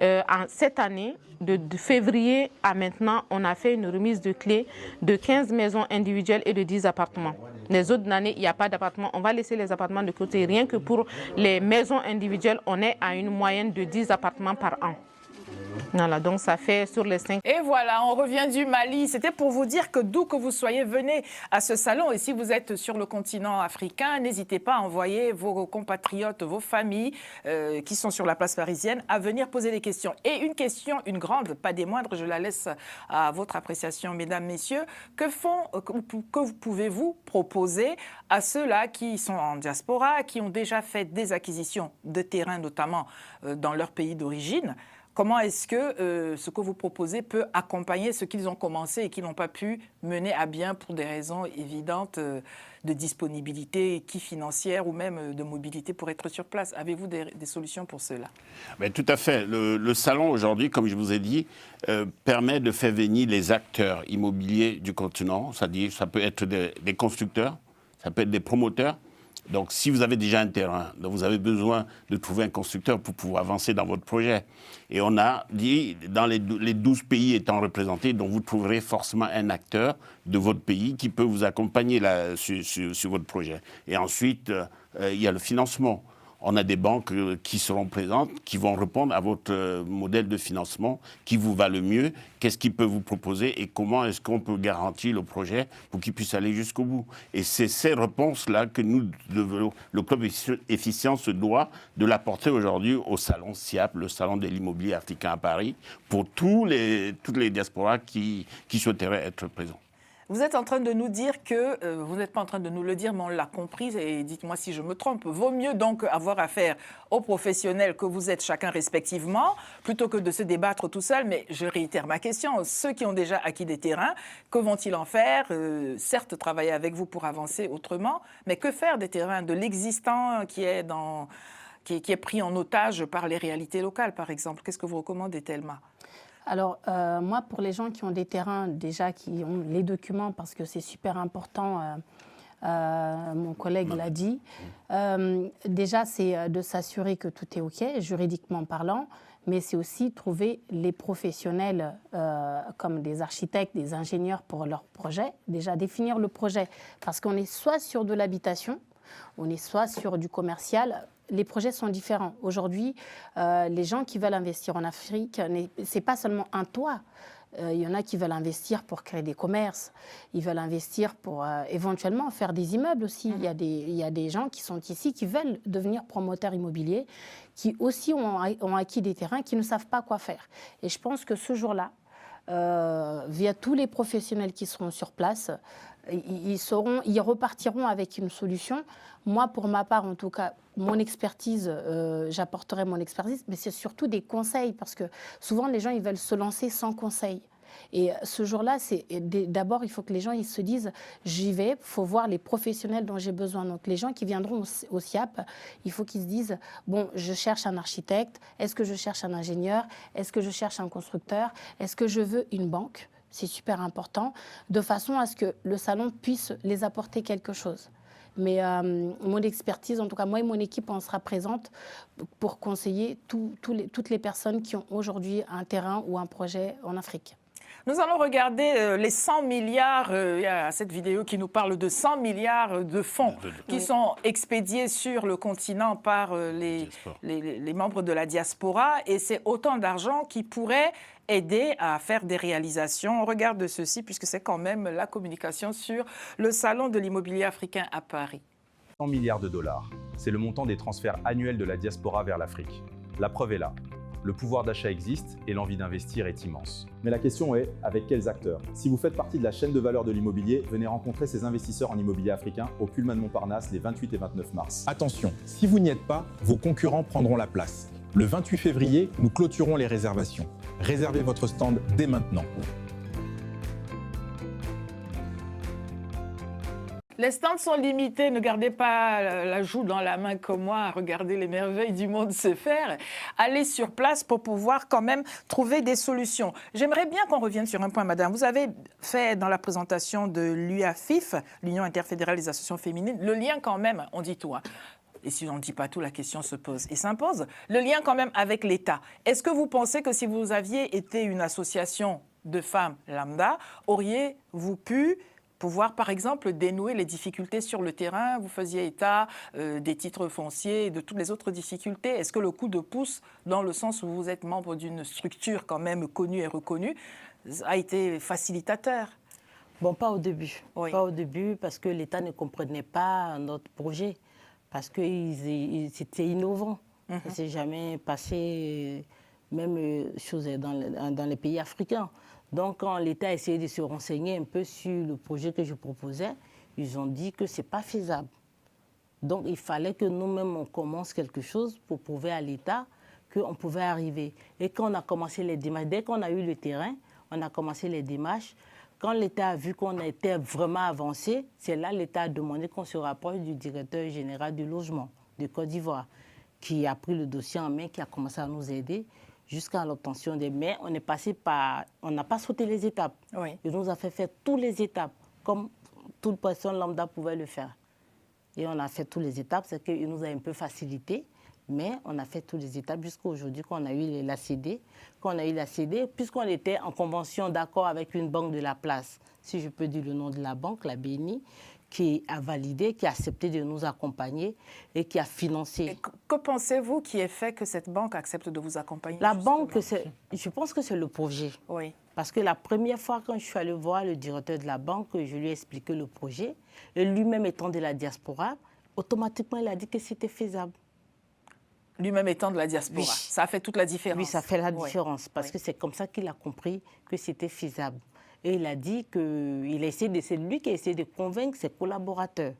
En cette année, de février à maintenant, on a fait une remise de clés de 15 maisons individuelles et de 10 appartements. Les autres années, il n'y a pas d'appartements. On va laisser les appartements de côté. Rien que pour les maisons individuelles, on est à une moyenne de 10 appartements par an. Voilà, donc ça fait sur les 5. Et voilà, on revient du Mali. C'était pour vous dire que d'où que vous soyez, venez à ce salon. Et si vous êtes sur le continent africain, n'hésitez pas à envoyer vos compatriotes, vos familles qui sont sur la place parisienne à venir poser des questions. Et une question, une grande, pas des moindres, je la laisse à votre appréciation, mesdames, messieurs. Que pouvez-vous proposer à ceux-là qui sont en diaspora, qui ont déjà fait des acquisitions de terrain, notamment dans leur pays d'origine? Comment est-ce que ce que vous proposez peut accompagner ce qu'ils ont commencé et qui n'ont pas pu mener à bien pour des raisons évidentes de disponibilité, qui financière ou même de mobilité pour être sur place? Avez-vous des solutions pour cela? Mais tout à fait. Le salon aujourd'hui, comme je vous ai dit, permet de faire venir les acteurs immobiliers du continent. C'est-à-dire, ça peut être des constructeurs, ça peut être des promoteurs. Donc, si vous avez déjà un terrain, donc vous avez besoin de trouver un constructeur pour pouvoir avancer dans votre projet. Et on a dit, dans les 12 pays étant représentés, donc vous trouverez forcément un acteur de votre pays qui peut vous accompagner là, sur votre projet. Et ensuite, il y a le financement. On a des banques qui seront présentes, qui vont répondre à votre modèle de financement, qui vous va le mieux, qu'est-ce qu'ils peuvent vous proposer et comment est-ce qu'on peut garantir le projet pour qu'il puisse aller jusqu'au bout. Et c'est ces réponses-là que nous, le Club Efficient se doit de l'apporter aujourd'hui au salon SIAP, le salon de l'immobilier africain à Paris, pour toutes les diasporas qui souhaiteraient être présents. Vous êtes en train de nous dire que, vous n'êtes pas en train de nous le dire, mais on l'a compris, et dites-moi si je me trompe, vaut mieux donc avoir affaire aux professionnels que vous êtes chacun respectivement, plutôt que de se débattre tout seul. Mais je réitère ma question, ceux qui ont déjà acquis des terrains, que vont-ils en faire? Certes, travailler avec vous pour avancer autrement, mais que faire des terrains, de l'existant qui est pris en otage par les réalités locales, par exemple? Qu'est-ce que vous recommandez, Thelma? Alors, moi, pour les gens qui ont des terrains, déjà, qui ont les documents, parce que c'est super important, mon collègue l'a dit, déjà, c'est de s'assurer que tout est OK, juridiquement parlant, mais c'est aussi trouver les professionnels comme des architectes, des ingénieurs pour leur projet, déjà définir le projet, parce qu'on est soit sur de l'habitation, on est soit sur du commercial. Les projets sont différents. Aujourd'hui, les gens qui veulent investir en Afrique, ce n'est pas seulement un toit. Il y en a qui veulent investir pour créer des commerces. Ils veulent investir pour éventuellement faire des immeubles aussi. Il y a des gens qui sont ici, qui veulent devenir promoteurs immobiliers, qui aussi ont acquis des terrains, qui ne savent pas quoi faire. Et je pense que ce jour-là, via tous les professionnels qui seront sur place, ils repartiront avec une solution. Moi, pour ma part, en tout cas, mon expertise, j'apporterai mon expertise, mais c'est surtout des conseils, parce que souvent, les gens, ils veulent se lancer sans conseil. Et ce jour-là, d'abord, il faut que les gens ils se disent « j'y vais », il faut voir les professionnels dont j'ai besoin. Donc, les gens qui viendront au SIAP, il faut qu'ils se disent « bon, je cherche un architecte, est-ce que je cherche un ingénieur, est-ce que je cherche un constructeur, est-ce que je veux une banque ?» C'est super important, de façon à ce que le salon puisse les apporter quelque chose. Mais mon expertise, en tout cas, moi et mon équipe, on sera présente pour conseiller toutes les personnes qui ont aujourd'hui un terrain ou un projet en Afrique. Nous allons regarder les 100 milliards, il y a cette vidéo qui nous parle de 100 milliards de fonds qui sont expédiés sur le continent par les membres de la diaspora, et c'est autant d'argent qui pourrait aider à faire des réalisations. On regarde ceci puisque c'est quand même la communication sur le Salon de l'immobilier africain à Paris. 100 milliards de dollars, c'est le montant des transferts annuels de la diaspora vers l'Afrique. La preuve est là. Le pouvoir d'achat existe et l'envie d'investir est immense. Mais la question est, avec quels acteurs? Si vous faites partie de la chaîne de valeur de l'immobilier, venez rencontrer ces investisseurs en immobilier africain au Pullman Montparnasse les 28 et 29 mars. Attention, si vous n'y êtes pas, vos concurrents prendront la place. Le 28 février, nous clôturons les réservations. Réservez votre stand dès maintenant. Les stands sont limités, ne gardez pas la joue dans la main comme moi à regarder les merveilles du monde se faire. Allez sur place pour pouvoir quand même trouver des solutions. J'aimerais bien qu'on revienne sur un point, madame. Vous avez fait dans la présentation de l'UAFIF, l'Union interfédérale des associations féminines, le lien quand même, on dit tout, hein. Et si on ne dit pas tout, la question se pose et s'impose. Le lien quand même avec l'État. Est-ce que vous pensez que si vous aviez été une association de femmes lambda, auriez-vous pu pouvoir, par exemple, dénouer les difficultés sur le terrain? Vous faisiez état des titres fonciers et de toutes les autres difficultés. Est-ce que le coup de pouce, dans le sens où vous êtes membre d'une structure quand même connue et reconnue, a été facilitateur? Bon, pas au début. Oui. Pas au début, parce que l'État ne comprenait pas notre projet, parce que c'était innovant. Ça ne s'est jamais passé, même chose dans les pays africains. Donc, quand l'État a essayé de se renseigner un peu sur le projet que je proposais, ils ont dit que ce n'est pas faisable. Donc, il fallait que nous-mêmes, on commence quelque chose pour prouver à l'État qu'on pouvait arriver. Et quand on a commencé les démarches, dès qu'on a eu le terrain, on a commencé les démarches. Quand l'État a vu qu'on était vraiment avancé, c'est là l'État a demandé qu'on se rapproche du directeur général du logement de Côte d'Ivoire, qui a pris le dossier en main, qui a commencé à nous aider jusqu'à l'obtention des mains. On est passé par... On n'a pas sauté les étapes. Oui. Il nous a fait faire toutes les étapes, comme toute personne lambda pouvait le faire. Et on a fait toutes les étapes, c'est qu'il nous a un peu facilité, mais on a fait toutes les étapes jusqu'à aujourd'hui qu'on a eu la CD. Qu'on a eu la CD, puisqu'on était en convention d'accord avec une banque de la place, si je peux dire le nom de la banque, la BNI, qui a validé, qui a accepté de nous accompagner et qui a financé. Et que pensez-vous qui ait fait que cette banque accepte de vous accompagner? La banque, je pense que c'est le projet. Oui. Parce que la première fois, quand je suis allée voir le directeur de la banque, je lui ai expliqué le projet, et lui-même étant de la diaspora, automatiquement, il a dit que c'était faisable. Lui-même étant de la diaspora, Oui. Ça a fait toute la différence. Oui, ça fait la différence, parce Oui. que c'est comme ça qu'il a compris que c'était faisable. Et il a dit que c'est lui qui a essayé de convaincre ses collaborateurs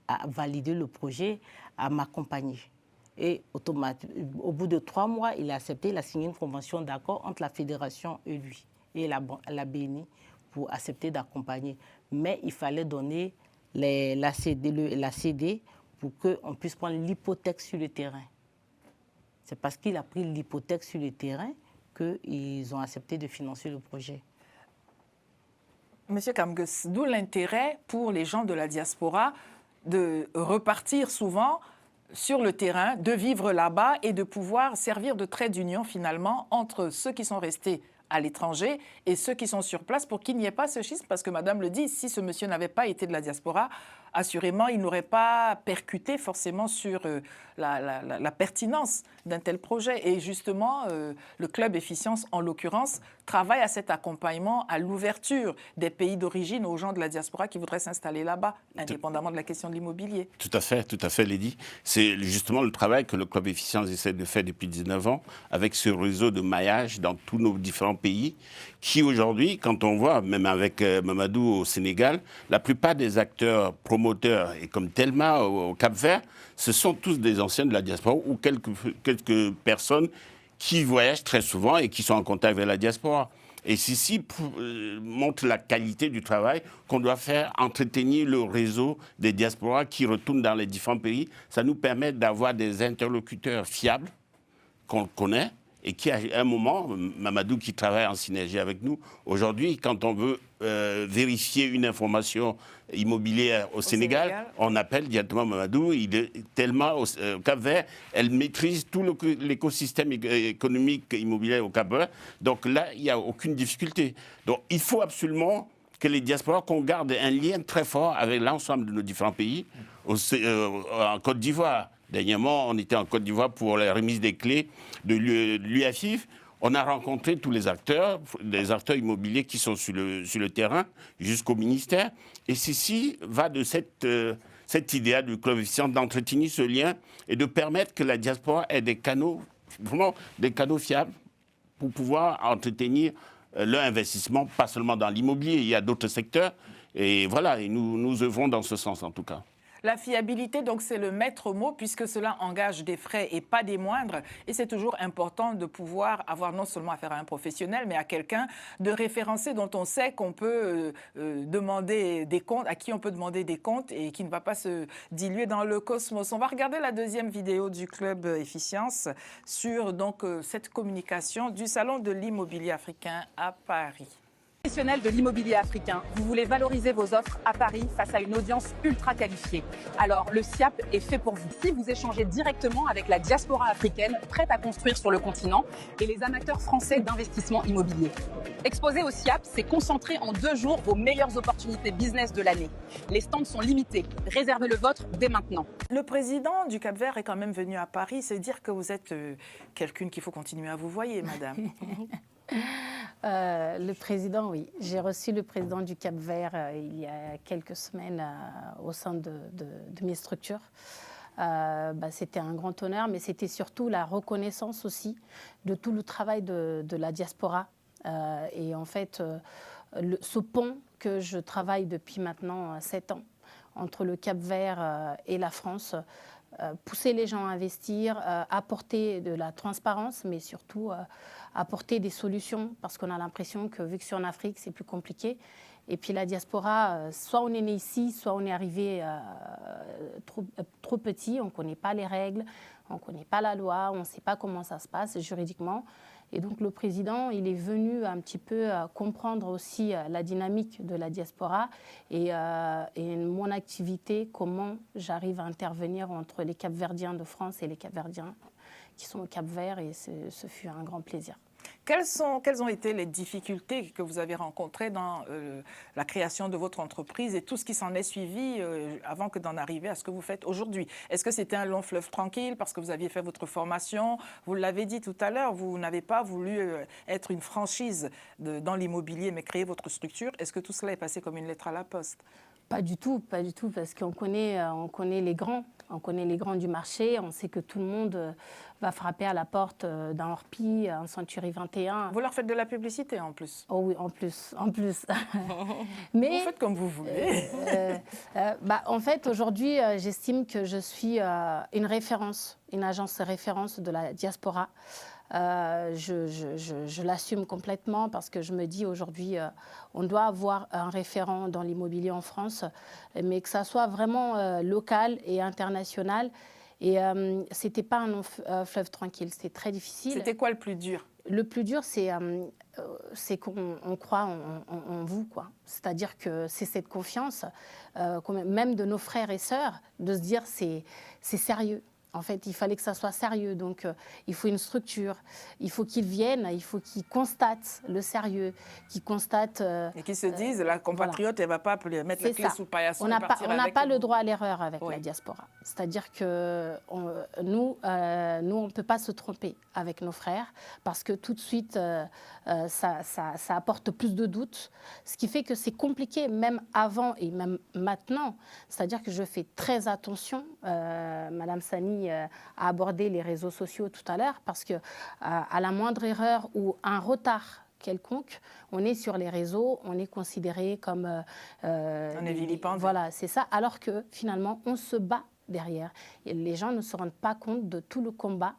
à valider le projet, à m'accompagner. Et au bout de 3 mois, il a accepté, il a signé une convention d'accord entre la fédération et lui, et la BNI, pour accepter d'accompagner. Mais il fallait donner la CD pour qu'on puisse prendre l'hypothèque sur le terrain. C'est parce qu'il a pris l'hypothèque sur le terrain qu'ils ont accepté de financer le projet. Monsieur Kamges, d'où l'intérêt pour les gens de la diaspora de repartir souvent sur le terrain, de vivre là-bas et de pouvoir servir de trait d'union finalement entre ceux qui sont restés à l'étranger et ceux qui sont sur place pour qu'il n'y ait pas ce schisme, parce que madame le dit, si ce monsieur n'avait pas été de la diaspora, assurément, il n'aurait pas percuté forcément sur la pertinence d'un tel projet. Et justement, le Club Efficience, en l'occurrence, travaille à cet accompagnement, à l'ouverture des pays d'origine aux gens de la diaspora qui voudraient s'installer là-bas, indépendamment de la question de l'immobilier. Tout à fait, Lydie. C'est justement le travail que le Club Efficience essaie de faire depuis 19 ans, avec ce réseau de maillage dans tous nos différents pays, qui aujourd'hui, quand on voit, même avec Mamadou au Sénégal, la plupart des acteurs promoteurs, et comme Telma au Cap-Vert, ce sont tous des anciens de la diaspora ou quelques personnes qui voyagent très souvent et qui sont en contact avec la diaspora. Et ceci montre la qualité du travail qu'on doit faire, entretenir le réseau des diasporas qui retournent dans les différents pays. Ça nous permet d'avoir des interlocuteurs fiables qu'on connaît et qui, à un moment, Mamadou qui travaille en synergie avec nous, aujourd'hui, quand on veut vérifier une information immobilière au Sénégal, on appelle directement Mamadou. Il est tellement au Cap-Vert, elle maîtrise tout l'écosystème économique immobilier au Cap-Vert. Donc là, il n'y a aucune difficulté. Donc il faut absolument que les diasporas, qu'on garde un lien très fort avec l'ensemble de nos différents pays. En Côte d'Ivoire, dernièrement, on était en Côte d'Ivoire pour la remise des clés de l'UAFIF. On a rencontré tous les acteurs immobiliers qui sont sur le terrain, jusqu'au ministère. Et ceci va de cette idée du club efficient d'entretenir ce lien et de permettre que la diaspora ait des canaux, vraiment des canaux fiables pour pouvoir entretenir leur investissement, pas seulement dans l'immobilier, il y a d'autres secteurs. Et voilà, et nous œuvrons dans ce sens en tout cas. La fiabilité, donc, c'est le maître mot puisque cela engage des frais et pas des moindres. Et c'est toujours important de pouvoir avoir non seulement affaire à un professionnel, mais à quelqu'un de référencé dont on sait qu'on peut demander des comptes, à qui on peut demander des comptes et qui ne va pas se diluer dans le cosmos. On va regarder la deuxième vidéo du Club Efficience sur donc, cette communication du Salon de l'immobilier africain à Paris. Professionnel de l'immobilier africain, vous voulez valoriser vos offres à Paris face à une audience ultra qualifiée. Alors, le SIAP est fait pour vous. Si vous échangez directement avec la diaspora africaine prête à construire sur le continent et les amateurs français d'investissement immobilier. Exposer au SIAP, c'est concentrer en 2 jours vos meilleures opportunités business de l'année. Les stands sont limités. Réservez le vôtre dès maintenant. Le président du Cap-Vert est quand même venu à Paris. C'est dire que vous êtes quelqu'une qu'il faut continuer à vous voir, madame. Le président, oui. J'ai reçu le président du Cap-Vert il y a quelques semaines au sein de mes structures. C'était un grand honneur, mais c'était surtout la reconnaissance aussi de tout le travail de la diaspora. Et en fait, ce pont que je travaille depuis maintenant 7 ans entre le Cap-Vert et la France, pousser les gens à investir, apporter de la transparence, mais surtout apporter des solutions, parce qu'on a l'impression que vu que c'est en Afrique, c'est plus compliqué. Et puis la diaspora, soit on est né ici, soit on est arrivé trop petit, on ne connaît pas les règles, on ne connaît pas la loi, on ne sait pas comment ça se passe juridiquement. Et donc le président, il est venu un petit peu comprendre aussi la dynamique de la diaspora et mon activité, comment j'arrive à intervenir entre les Cap-Verdiens de France et les Cap-Verdiens qui sont au Cap-Vert, et ce fut un grand plaisir. Quelles ont été les difficultés que vous avez rencontrées dans la création de votre entreprise et tout ce qui s'en est suivi avant que d'en arriver à ce que vous faites aujourd'hui? Est-ce que c'était un long fleuve tranquille parce que vous aviez fait votre formation? Vous l'avez dit tout à l'heure, vous n'avez pas voulu être une franchise dans l'immobilier, mais créer votre structure. Est-ce que tout cela est passé comme une lettre à la poste? Pas du tout, parce qu'on connaît les grands. On connaît les grands du marché, on sait que tout le monde va frapper à la porte d'un Orpi, un Century 21. Vous leur faites de la publicité en plus? Oh oui, en plus. Mais, vous faites comme vous voulez. En fait, aujourd'hui, j'estime que je suis une référence, une agence de référence de la diaspora. Je l'assume complètement parce que je me dis aujourd'hui, on doit avoir un référent dans l'immobilier en France, mais que ça soit vraiment local et international. Et ce n'était pas un fleuve tranquille, c'était très difficile. C'était quoi le plus dur? Le plus dur, c'est qu'on croit en vous, quoi. C'est-à-dire que c'est cette confiance, même de nos frères et sœurs, de se dire c'est sérieux. En fait, il fallait que ça soit sérieux, donc il faut une structure, il faut qu'ils viennent, il faut qu'ils constatent le sérieux, qu'ils constatent... et qu'ils se disent, la compatriote, voilà. Elle ne va pas mettre la clé sous le paillasson et partir avec. On n'a pas le droit à l'erreur avec la diaspora. C'est-à-dire que nous, on ne peut pas se tromper avec nos frères, parce que tout de suite, ça apporte plus de doutes, ce qui fait que c'est compliqué, même avant et même maintenant. C'est-à-dire que je fais très attention, Madame Sani a abordé les réseaux sociaux tout à l'heure, parce que à la moindre erreur ou un retard quelconque, on est sur les réseaux, on est considéré comme... on est vilipendé. Voilà, c'est ça, alors que finalement, on se bat derrière. Et les gens ne se rendent pas compte de tout le combat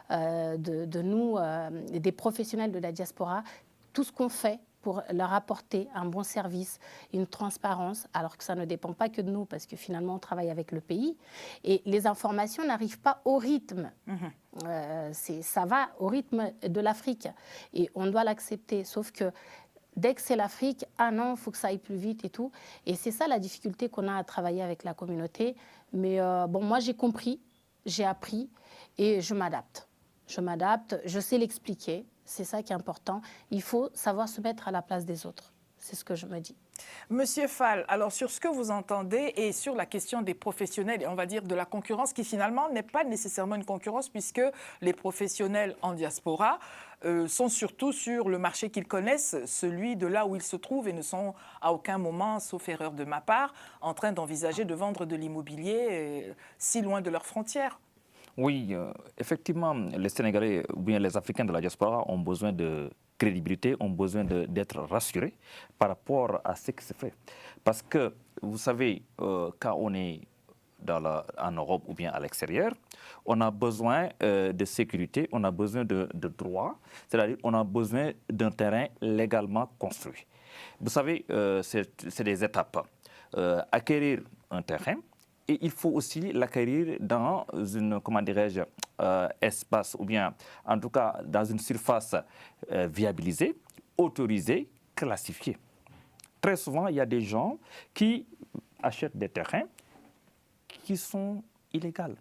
de nous, des professionnels de la diaspora, tout ce qu'on fait pour leur apporter un bon service, une transparence, alors que ça ne dépend pas que de nous, parce que finalement, on travaille avec le pays. Et les informations n'arrivent pas au rythme. Ça va au rythme de l'Afrique. Et on doit l'accepter. Sauf que dès que c'est l'Afrique, ah non, il faut que ça aille plus vite et tout. Et c'est ça la difficulté qu'on a à travailler avec la communauté. Mais bon, moi, j'ai compris, j'ai appris et je m'adapte. Je m'adapte, je sais l'expliquer. C'est ça qui est important. Il faut savoir se mettre à la place des autres. C'est ce que je me dis. Monsieur Fall, alors sur ce que vous entendez et sur la question des professionnels, et on va dire de la concurrence, qui finalement n'est pas nécessairement une concurrence, puisque les professionnels en diaspora sont surtout sur le marché qu'ils connaissent, celui de là où ils se trouvent, et ne sont à aucun moment, sauf erreur de ma part, en train d'envisager de vendre de l'immobilier si loin de leurs frontières. Oui, effectivement, les Sénégalais ou bien les Africains de la diaspora ont besoin de crédibilité, ont besoin d'être rassurés par rapport à ce qui se fait. Parce que, vous savez, quand on est en Europe ou bien à l'extérieur, on a besoin de sécurité, on a besoin de droits, c'est-à-dire on a besoin d'un terrain légalement construit. Vous savez, c'est des étapes. Acquérir un terrain, et il faut aussi l'acquérir dans une, comment dirais-je, espace, ou bien en tout cas dans une surface viabilisée, autorisée, classifiée. Très souvent, il y a des gens qui achètent des terrains qui sont illégaux.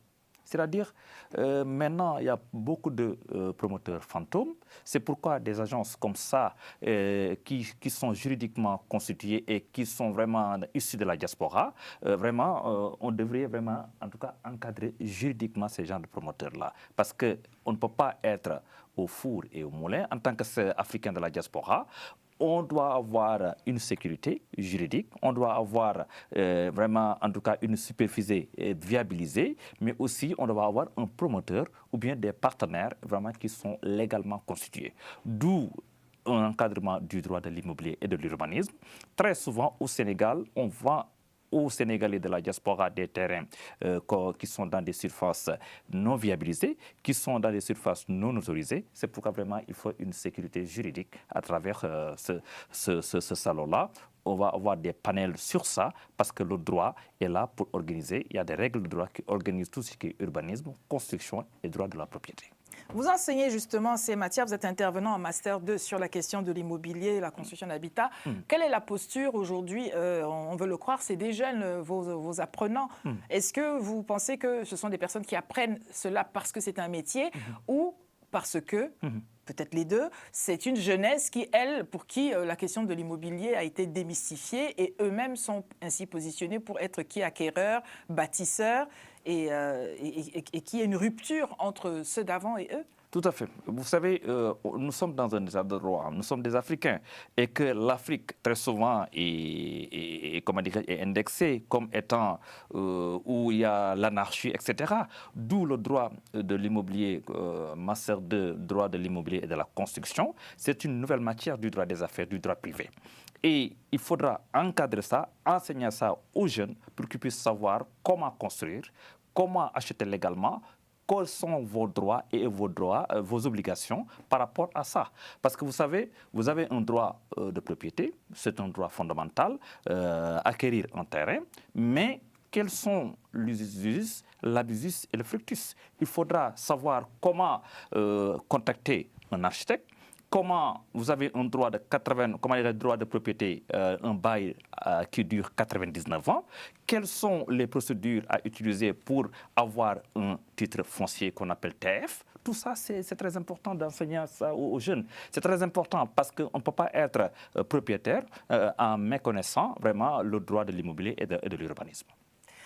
C'est-à-dire, maintenant, il y a beaucoup de promoteurs fantômes. C'est pourquoi des agences comme ça, qui sont juridiquement constituées et qui sont vraiment issues de la diaspora, vraiment, on devrait vraiment, en tout cas, encadrer juridiquement ces genres de promoteurs-là. Parce qu'on ne peut pas être au four et au moulin en tant qu'Africain de la diaspora. On doit avoir une sécurité juridique, on doit avoir vraiment, en tout cas, une superficie viabilisée, mais aussi on doit avoir un promoteur ou bien des partenaires vraiment qui sont légalement constitués. D'où un encadrement du droit de l'immobilier et de l'urbanisme. Très souvent, au Sénégal, on vend aux Sénégalais de la diaspora des terrains qui sont dans des surfaces non viabilisées, qui sont dans des surfaces non autorisées. C'est pourquoi vraiment il faut une sécurité juridique à travers ce salon-là. On va avoir des panels sur ça parce que le droit est là pour organiser. Il y a des règles de droit qui organisent tout ce qui est urbanisme, construction et droit de la propriété. Vous enseignez justement ces matières, vous êtes intervenant en Master 2 sur la question de l'immobilier et la construction d'habitat. Quelle est la posture aujourd'hui? On veut le croire, c'est des jeunes, vos apprenants. Est-ce que vous pensez que ce sont des personnes qui apprennent cela parce que c'est un métier ou parce que, peut-être les deux, c'est une jeunesse pour qui la question de l'immobilier a été démystifiée et eux-mêmes sont ainsi positionnés pour être acquéreurs, bâtisseurs et qu'il y ait une rupture entre ceux d'avant et eux? Tout à fait. Vous savez, nous sommes dans un état de droit, nous sommes des Africains, et que l'Afrique, très souvent, est indexée comme étant où il y a l'anarchie, etc. D'où le droit de l'immobilier, Master 2, droit de l'immobilier et de la construction. C'est une nouvelle matière du droit des affaires, du droit privé. Et il faudra encadrer ça, enseigner ça aux jeunes pour qu'ils puissent savoir comment construire, comment acheter légalement, quels sont vos droits et vos obligations par rapport à ça. Parce que vous savez, vous avez un droit de propriété, c'est un droit fondamental, acquérir un terrain, mais quels sont l'usus, l'abusus et le fructus? Il faudra savoir comment contacter un architecte, comment vous avez un droit de droit de propriété, un bail qui dure 99 ans, quelles sont les procédures à utiliser pour avoir un titre foncier qu'on appelle TF. Tout ça, c'est très important d'enseigner ça aux jeunes. C'est très important parce qu'on ne peut pas être propriétaire en méconnaissant vraiment le droit de l'immobilier et de l'urbanisme.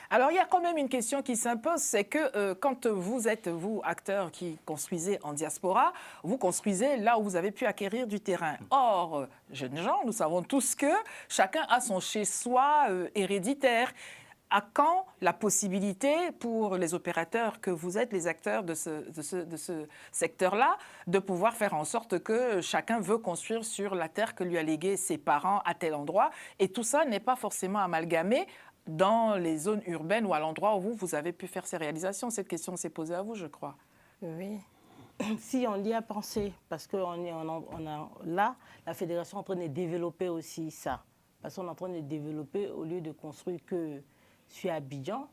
Alors, il y a quand même une question qui s'impose, c'est que quand vous êtes, vous, acteurs qui construisez en diaspora, vous construisez là où vous avez pu acquérir du terrain. Or, jeunes gens, nous savons tous que chacun a son chez-soi héréditaire. À quand la possibilité pour les opérateurs que vous êtes, les acteurs de ce secteur-là, de pouvoir faire en sorte que chacun veut construire sur la terre que lui a léguée ses parents à tel endroit? Et tout ça n'est pas forcément amalgamé dans les zones urbaines ou à l'endroit où vous avez pu faire ces réalisations. Cette question s'est posée à vous, je crois. Oui. si on y a pensé, parce que là, la fédération est en train de développer aussi ça. Parce qu'on est en train de développer, au lieu de construire que sur Abidjan,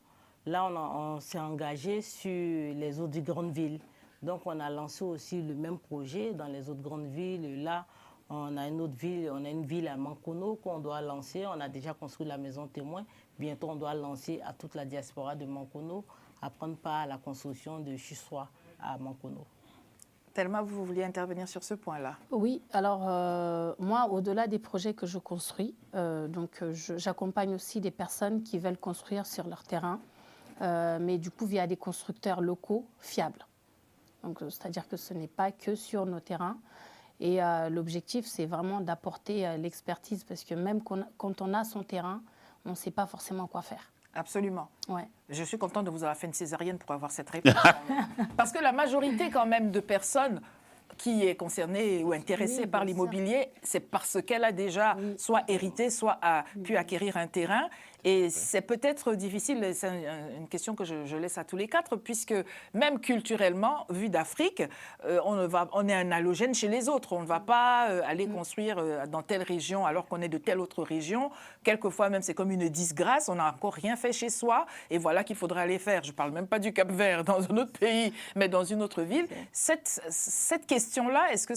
là, on s'est engagé sur les autres grandes villes. Donc, on a lancé aussi le même projet dans les autres grandes villes. Là, on a une autre ville, on a une ville à Mankono qu'on doit lancer. On a déjà construit la maison témoin. Bientôt, on doit lancer à toute la diaspora de Mankono à prendre part à la construction de Chiswa à Mankono. Thelma, vous vouliez intervenir sur ce point-là? Oui, alors moi, au-delà des projets que je construis, j'accompagne aussi des personnes qui veulent construire sur leur terrain, mais du coup via des constructeurs locaux fiables. Donc, c'est-à-dire que ce n'est pas que sur nos terrains. Et l'objectif, c'est vraiment d'apporter l'expertise, parce que même quand on a son terrain, on ne sait pas forcément quoi faire. Absolument. Ouais. Je suis contente de vous avoir fait une césarienne pour avoir cette réponse. Parce que la majorité quand même de personnes qui est concernée ou intéressée par l'immobilier, c'est parce qu'elle a déjà soit hérité, soit a pu acquérir un terrain. Et c'est peut-être difficile, c'est une question que je laisse à tous les quatre, puisque même culturellement, vu d'Afrique, on est un halogène chez les autres. On ne va pas aller construire dans telle région alors qu'on est de telle autre région. Quelquefois même, c'est comme une disgrâce, on n'a encore rien fait chez soi, et voilà qu'il faudrait aller faire. Je ne parle même pas du Cap-Vert, dans un autre pays, mais dans une autre ville. Cette question-là, est-ce que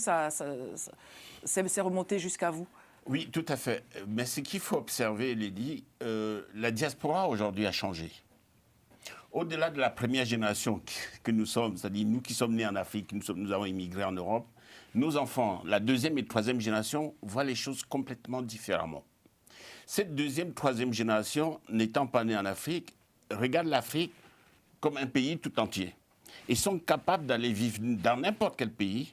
c'est remonté jusqu'à vous ? Oui, tout à fait. Mais ce qu'il faut observer, Lydie, la diaspora aujourd'hui a changé. Au-delà de la première génération que nous sommes, c'est-à-dire nous qui sommes nés en Afrique, nous avons immigré en Europe, nos enfants, la deuxième et troisième génération, voient les choses complètement différemment. Cette deuxième, troisième génération, n'étant pas née en Afrique, regarde l'Afrique comme un pays tout entier. Ils sont capables d'aller vivre dans n'importe quel pays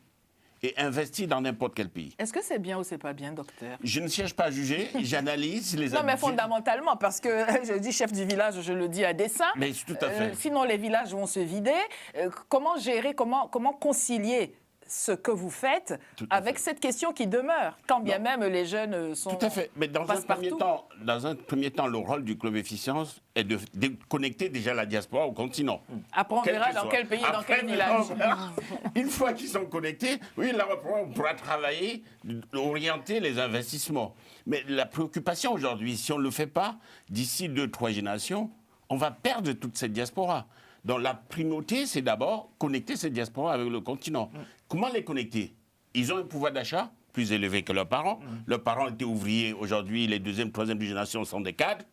et investir dans n'importe quel pays. Est-ce que c'est bien ou c'est pas bien, docteur? Je ne cherche pas à juger, j'analyse les habitudes. Non, mais fondamentalement, parce que je dis chef du village, je le dis à dessein. Mais tout à fait. Sinon, les villages vont se vider. Comment gérer, comment concilier ce que vous faites avec cette question qui demeure, quand bien même les jeunes sont... Tout à fait. Mais dans un premier temps, le rôle du Club Efficience est de connecter déjà la diaspora au continent. Après, on verra dans quel pays, dans quel village. Une fois qu'ils sont connectés, oui, là, on pourra travailler, orienter les investissements. Mais la préoccupation aujourd'hui, si on ne le fait pas, d'ici 2-3 générations, on va perdre toute cette diaspora. Donc la primauté, c'est d'abord connecter cette diaspora avec le continent. Comment les connecter? Ils ont un pouvoir d'achat plus élevé que leurs parents. Leurs parents étaient ouvriers. Aujourd'hui, les deuxième, troisième générations sont des cadres.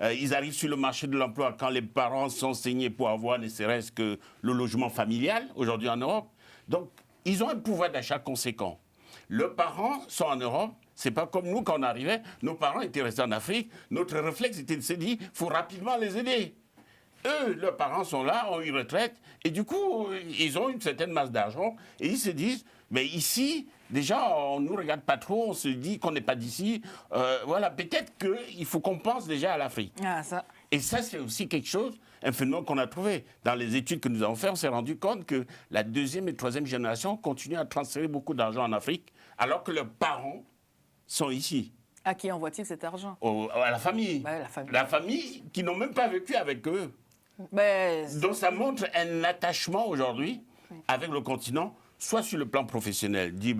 Ils arrivent sur le marché de l'emploi quand les parents sont saignés pour avoir ne serait-ce que le logement familial, aujourd'hui en Europe. Donc, ils ont un pouvoir d'achat conséquent. Leurs parents sont en Europe. C'est pas comme nous, quand on arrivait, nos parents étaient restés en Afrique. Notre réflexe était de se dire, il faut rapidement les aider. Eux, leurs parents sont là, ont une retraite, et du coup, ils ont une certaine masse d'argent, et ils se disent, mais ici, déjà, on ne nous regarde pas trop, on se dit qu'on n'est pas d'ici. Voilà, peut-être qu'il faut qu'on pense déjà à l'Afrique. Ah, ça. Et ça, c'est aussi quelque chose, un phénomène qu'on a trouvé. Dans les études que nous avons faites, on s'est rendu compte que la deuxième et troisième génération continuent à transférer beaucoup d'argent en Afrique, alors que leurs parents sont ici. À qui envoie-t-il cet argent? À la famille. Ouais, la famille. La famille qui n'ont même pas vécu avec eux. Donc ça montre un attachement aujourd'hui avec le continent, soit sur le plan professionnel, dit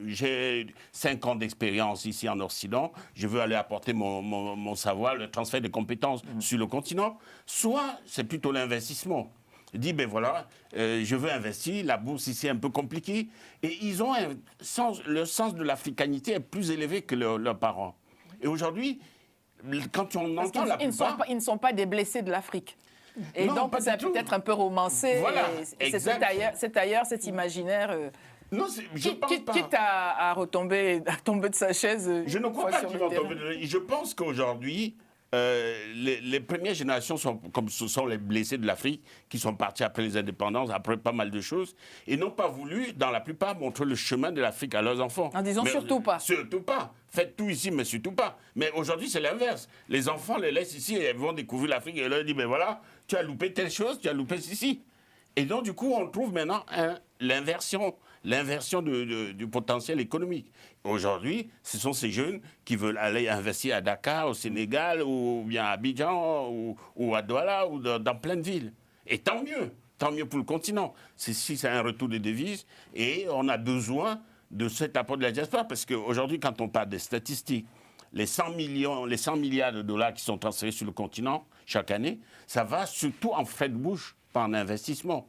j'ai 5 ans d'expérience ici en Occident, je veux aller apporter mon savoir, le transfert de compétences sur le continent, soit c'est plutôt l'investissement. Dit voilà, je veux investir, la bourse ici est un peu compliquée, et ils ont le sens de l'africanité est plus élevé que leurs parents. Et aujourd'hui, quand on entend la plupart... Ils ne sont pas des blessés de l'Afrique. Et non, donc, c'est peut-être un peu romancé. Voilà, et c'est ailleurs, cet imaginaire. Non, je pense pas. Quitte à tomber de sa chaise. Je ne crois pas qu'ils vont tomber. Je pense qu'aujourd'hui, les premières générations comme ce sont les blessés de l'Afrique, qui sont partis après les indépendances, après pas mal de choses, et n'ont pas voulu, dans la plupart, montrer le chemin de l'Afrique à leurs enfants. En disant surtout pas. Surtout pas. Faites tout ici, mais surtout pas. Mais aujourd'hui, c'est l'inverse. Les enfants les laissent ici et ils vont découvrir l'Afrique et leur disent, voilà, tu as loupé telle chose, tu as loupé ceci. Et donc, du coup, on trouve maintenant l'inversion du potentiel économique. Aujourd'hui, ce sont ces jeunes qui veulent aller investir à Dakar, au Sénégal, ou bien à Abidjan, ou à Douala, ou dans plein de villes. Et tant mieux. tant mieux pour le continent. Si c'est un retour des devises, et on a besoin de cet apport de la diaspora, parce qu'aujourd'hui, quand on parle des statistiques, les 100 milliards de dollars qui sont transférés sur le continent chaque année, ça va surtout en frais de bouche, pas en investissement.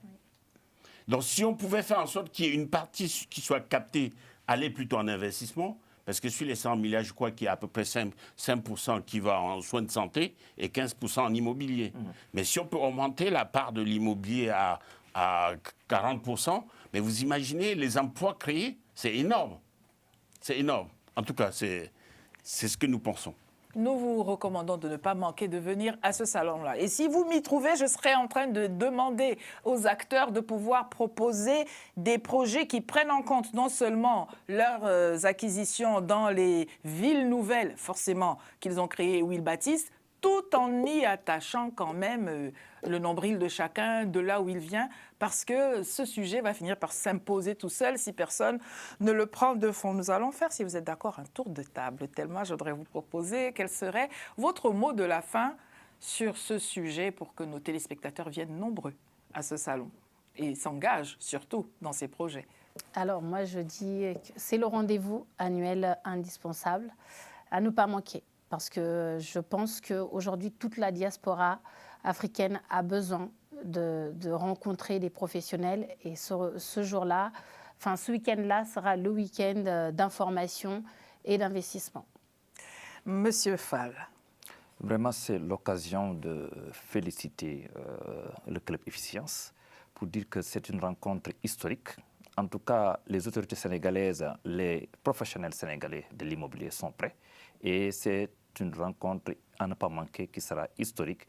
Donc si on pouvait faire en sorte qu'il y ait une partie qui soit captée, aller plutôt en investissement, parce que sur les 100 milliards, je crois qu'il y a à peu près 5% qui va en soins de santé et 15% en immobilier. Mais si on peut augmenter la part de l'immobilier à 40%, mais vous imaginez les emplois créés, c'est énorme. C'est énorme. En tout cas, c'est ce que nous pensons. Nous vous recommandons de ne pas manquer de venir à ce salon-là. Et si vous m'y trouvez, je serai en train de demander aux acteurs de pouvoir proposer des projets qui prennent en compte non seulement leurs acquisitions dans les villes nouvelles, forcément, qu'ils ont créées ou ils bâtissent, tout en y attachant quand même le nombril de chacun, de là où il vient, parce que ce sujet va finir par s'imposer tout seul si personne ne le prend de fond. Nous allons faire, si vous êtes d'accord, un tour de table. Tellement, je voudrais vous proposer quel serait votre mot de la fin sur ce sujet pour que nos téléspectateurs viennent nombreux à ce salon et s'engagent surtout dans ces projets. Alors, moi, je dis que c'est le rendez-vous annuel indispensable à ne pas manquer. Parce que je pense qu'aujourd'hui, toute la diaspora africaine a besoin de rencontrer des professionnels. Et ce jour-là, enfin ce week-end-là, sera le week-end d'information et d'investissement. Monsieur Fall. Vraiment, c'est l'occasion de féliciter le Club Efficience pour dire que c'est une rencontre historique. En tout cas, les autorités sénégalaises, les professionnels sénégalais de l'immobilier sont prêts. Et c'est une rencontre à ne pas manquer qui sera historique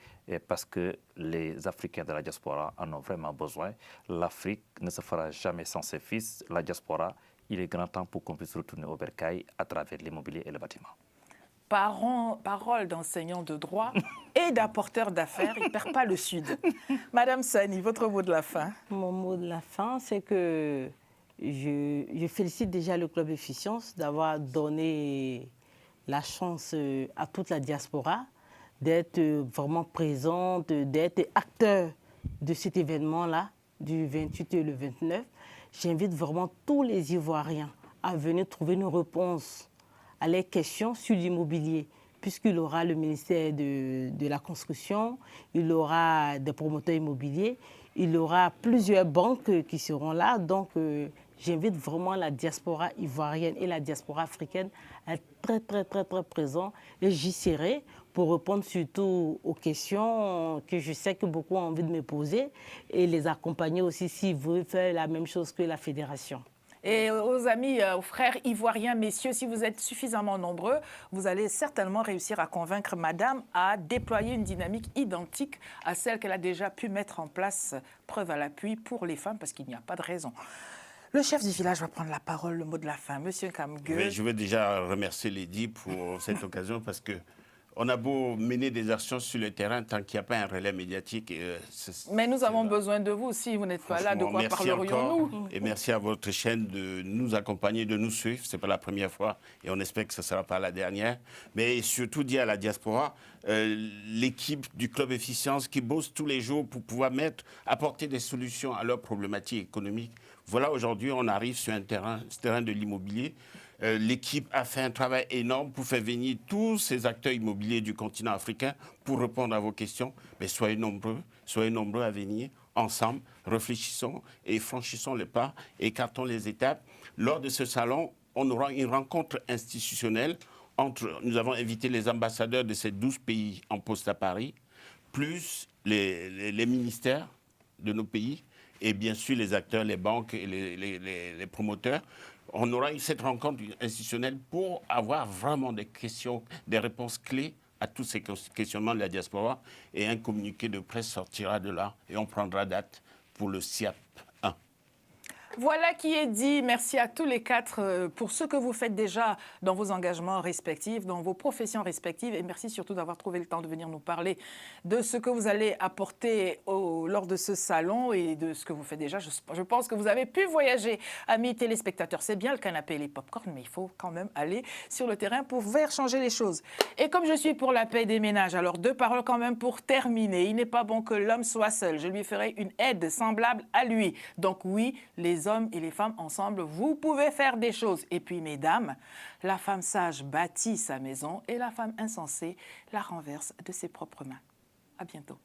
parce que les Africains de la diaspora en ont vraiment besoin. L'Afrique ne se fera jamais sans ses fils. La diaspora, il est grand temps pour qu'on puisse retourner au bercail à travers l'immobilier et le bâtiment. Parole d'enseignant de droit et d'apporteur d'affaires, il ne perd pas le Sud. Madame Sani, votre mot de la fin? Mon mot de la fin, c'est que je félicite déjà le Club Efficience d'avoir donné la chance à toute la diaspora d'être vraiment présente, d'être acteur de cet événement-là, du 28 et le 29. J'invite vraiment tous les Ivoiriens à venir trouver une réponse à leurs questions sur l'immobilier, puisqu'il aura le ministère de la Construction, il aura des promoteurs immobiliers, il aura plusieurs banques qui seront là. Donc, j'invite vraiment la diaspora ivoirienne et la diaspora africaine à être très présents. Et j'y serai pour répondre surtout aux questions que je sais que beaucoup ont envie de me poser et les accompagner aussi s'ils veulent faire la même chose que la fédération. Et aux amis, aux frères ivoiriens, messieurs, si vous êtes suffisamment nombreux, vous allez certainement réussir à convaincre madame à déployer une dynamique identique à celle qu'elle a déjà pu mettre en place, preuve à l'appui, pour les femmes, parce qu'il n'y a pas de raison. Le chef du village va prendre la parole, le mot de la fin. Monsieur Kamgue. Je veux déjà remercier Lady pour cette occasion parce que on a beau mener des actions sur le terrain tant qu'il n'y a pas un relais médiatique. Mais nous avons besoin de vous. Si vous n'êtes pas là, de quoi parlerions-nous? Et merci à votre chaîne de nous accompagner, de nous suivre. Ce n'est pas la première fois et on espère que ce ne sera pas la dernière. Mais surtout dire à la diaspora, l'équipe du Club Efficience qui bosse tous les jours pour pouvoir apporter des solutions à leurs problématiques économiques. Voilà, aujourd'hui, on arrive sur ce terrain de l'immobilier. L'équipe a fait un travail énorme pour faire venir tous ces acteurs immobiliers du continent africain pour répondre à vos questions. Mais soyez nombreux à venir. Ensemble, réfléchissons et franchissons les pas, écartons les étapes. Lors de ce salon, on aura une rencontre institutionnelle nous avons invité les ambassadeurs de ces 12 pays en poste à Paris, plus les ministères de nos pays et bien sûr les acteurs, les banques et les promoteurs. On aura eu cette rencontre institutionnelle pour avoir vraiment des questions, des réponses clés à tous ces questionnements de la diaspora. Et un communiqué de presse sortira de là et on prendra date pour le SIAP 1. Voilà qui est dit. Merci à tous les quatre pour ce que vous faites déjà dans vos engagements respectifs, dans vos professions respectives. Et merci surtout d'avoir trouvé le temps de venir nous parler de ce que vous allez apporter lors de ce salon et de ce que vous faites déjà. Je pense que vous avez pu voyager, amis téléspectateurs. C'est bien le canapé et les pop-corn, mais il faut quand même aller sur le terrain pour faire changer les choses. Et comme je suis pour la paix des ménages, alors 2 paroles quand même pour terminer. Il n'est pas bon que l'homme soit seul. Je lui ferai une aide semblable à lui. Donc oui, les hommes et les femmes ensemble, vous pouvez faire des choses. Et puis, mesdames, la femme sage bâtit sa maison et la femme insensée la renverse de ses propres mains. À bientôt.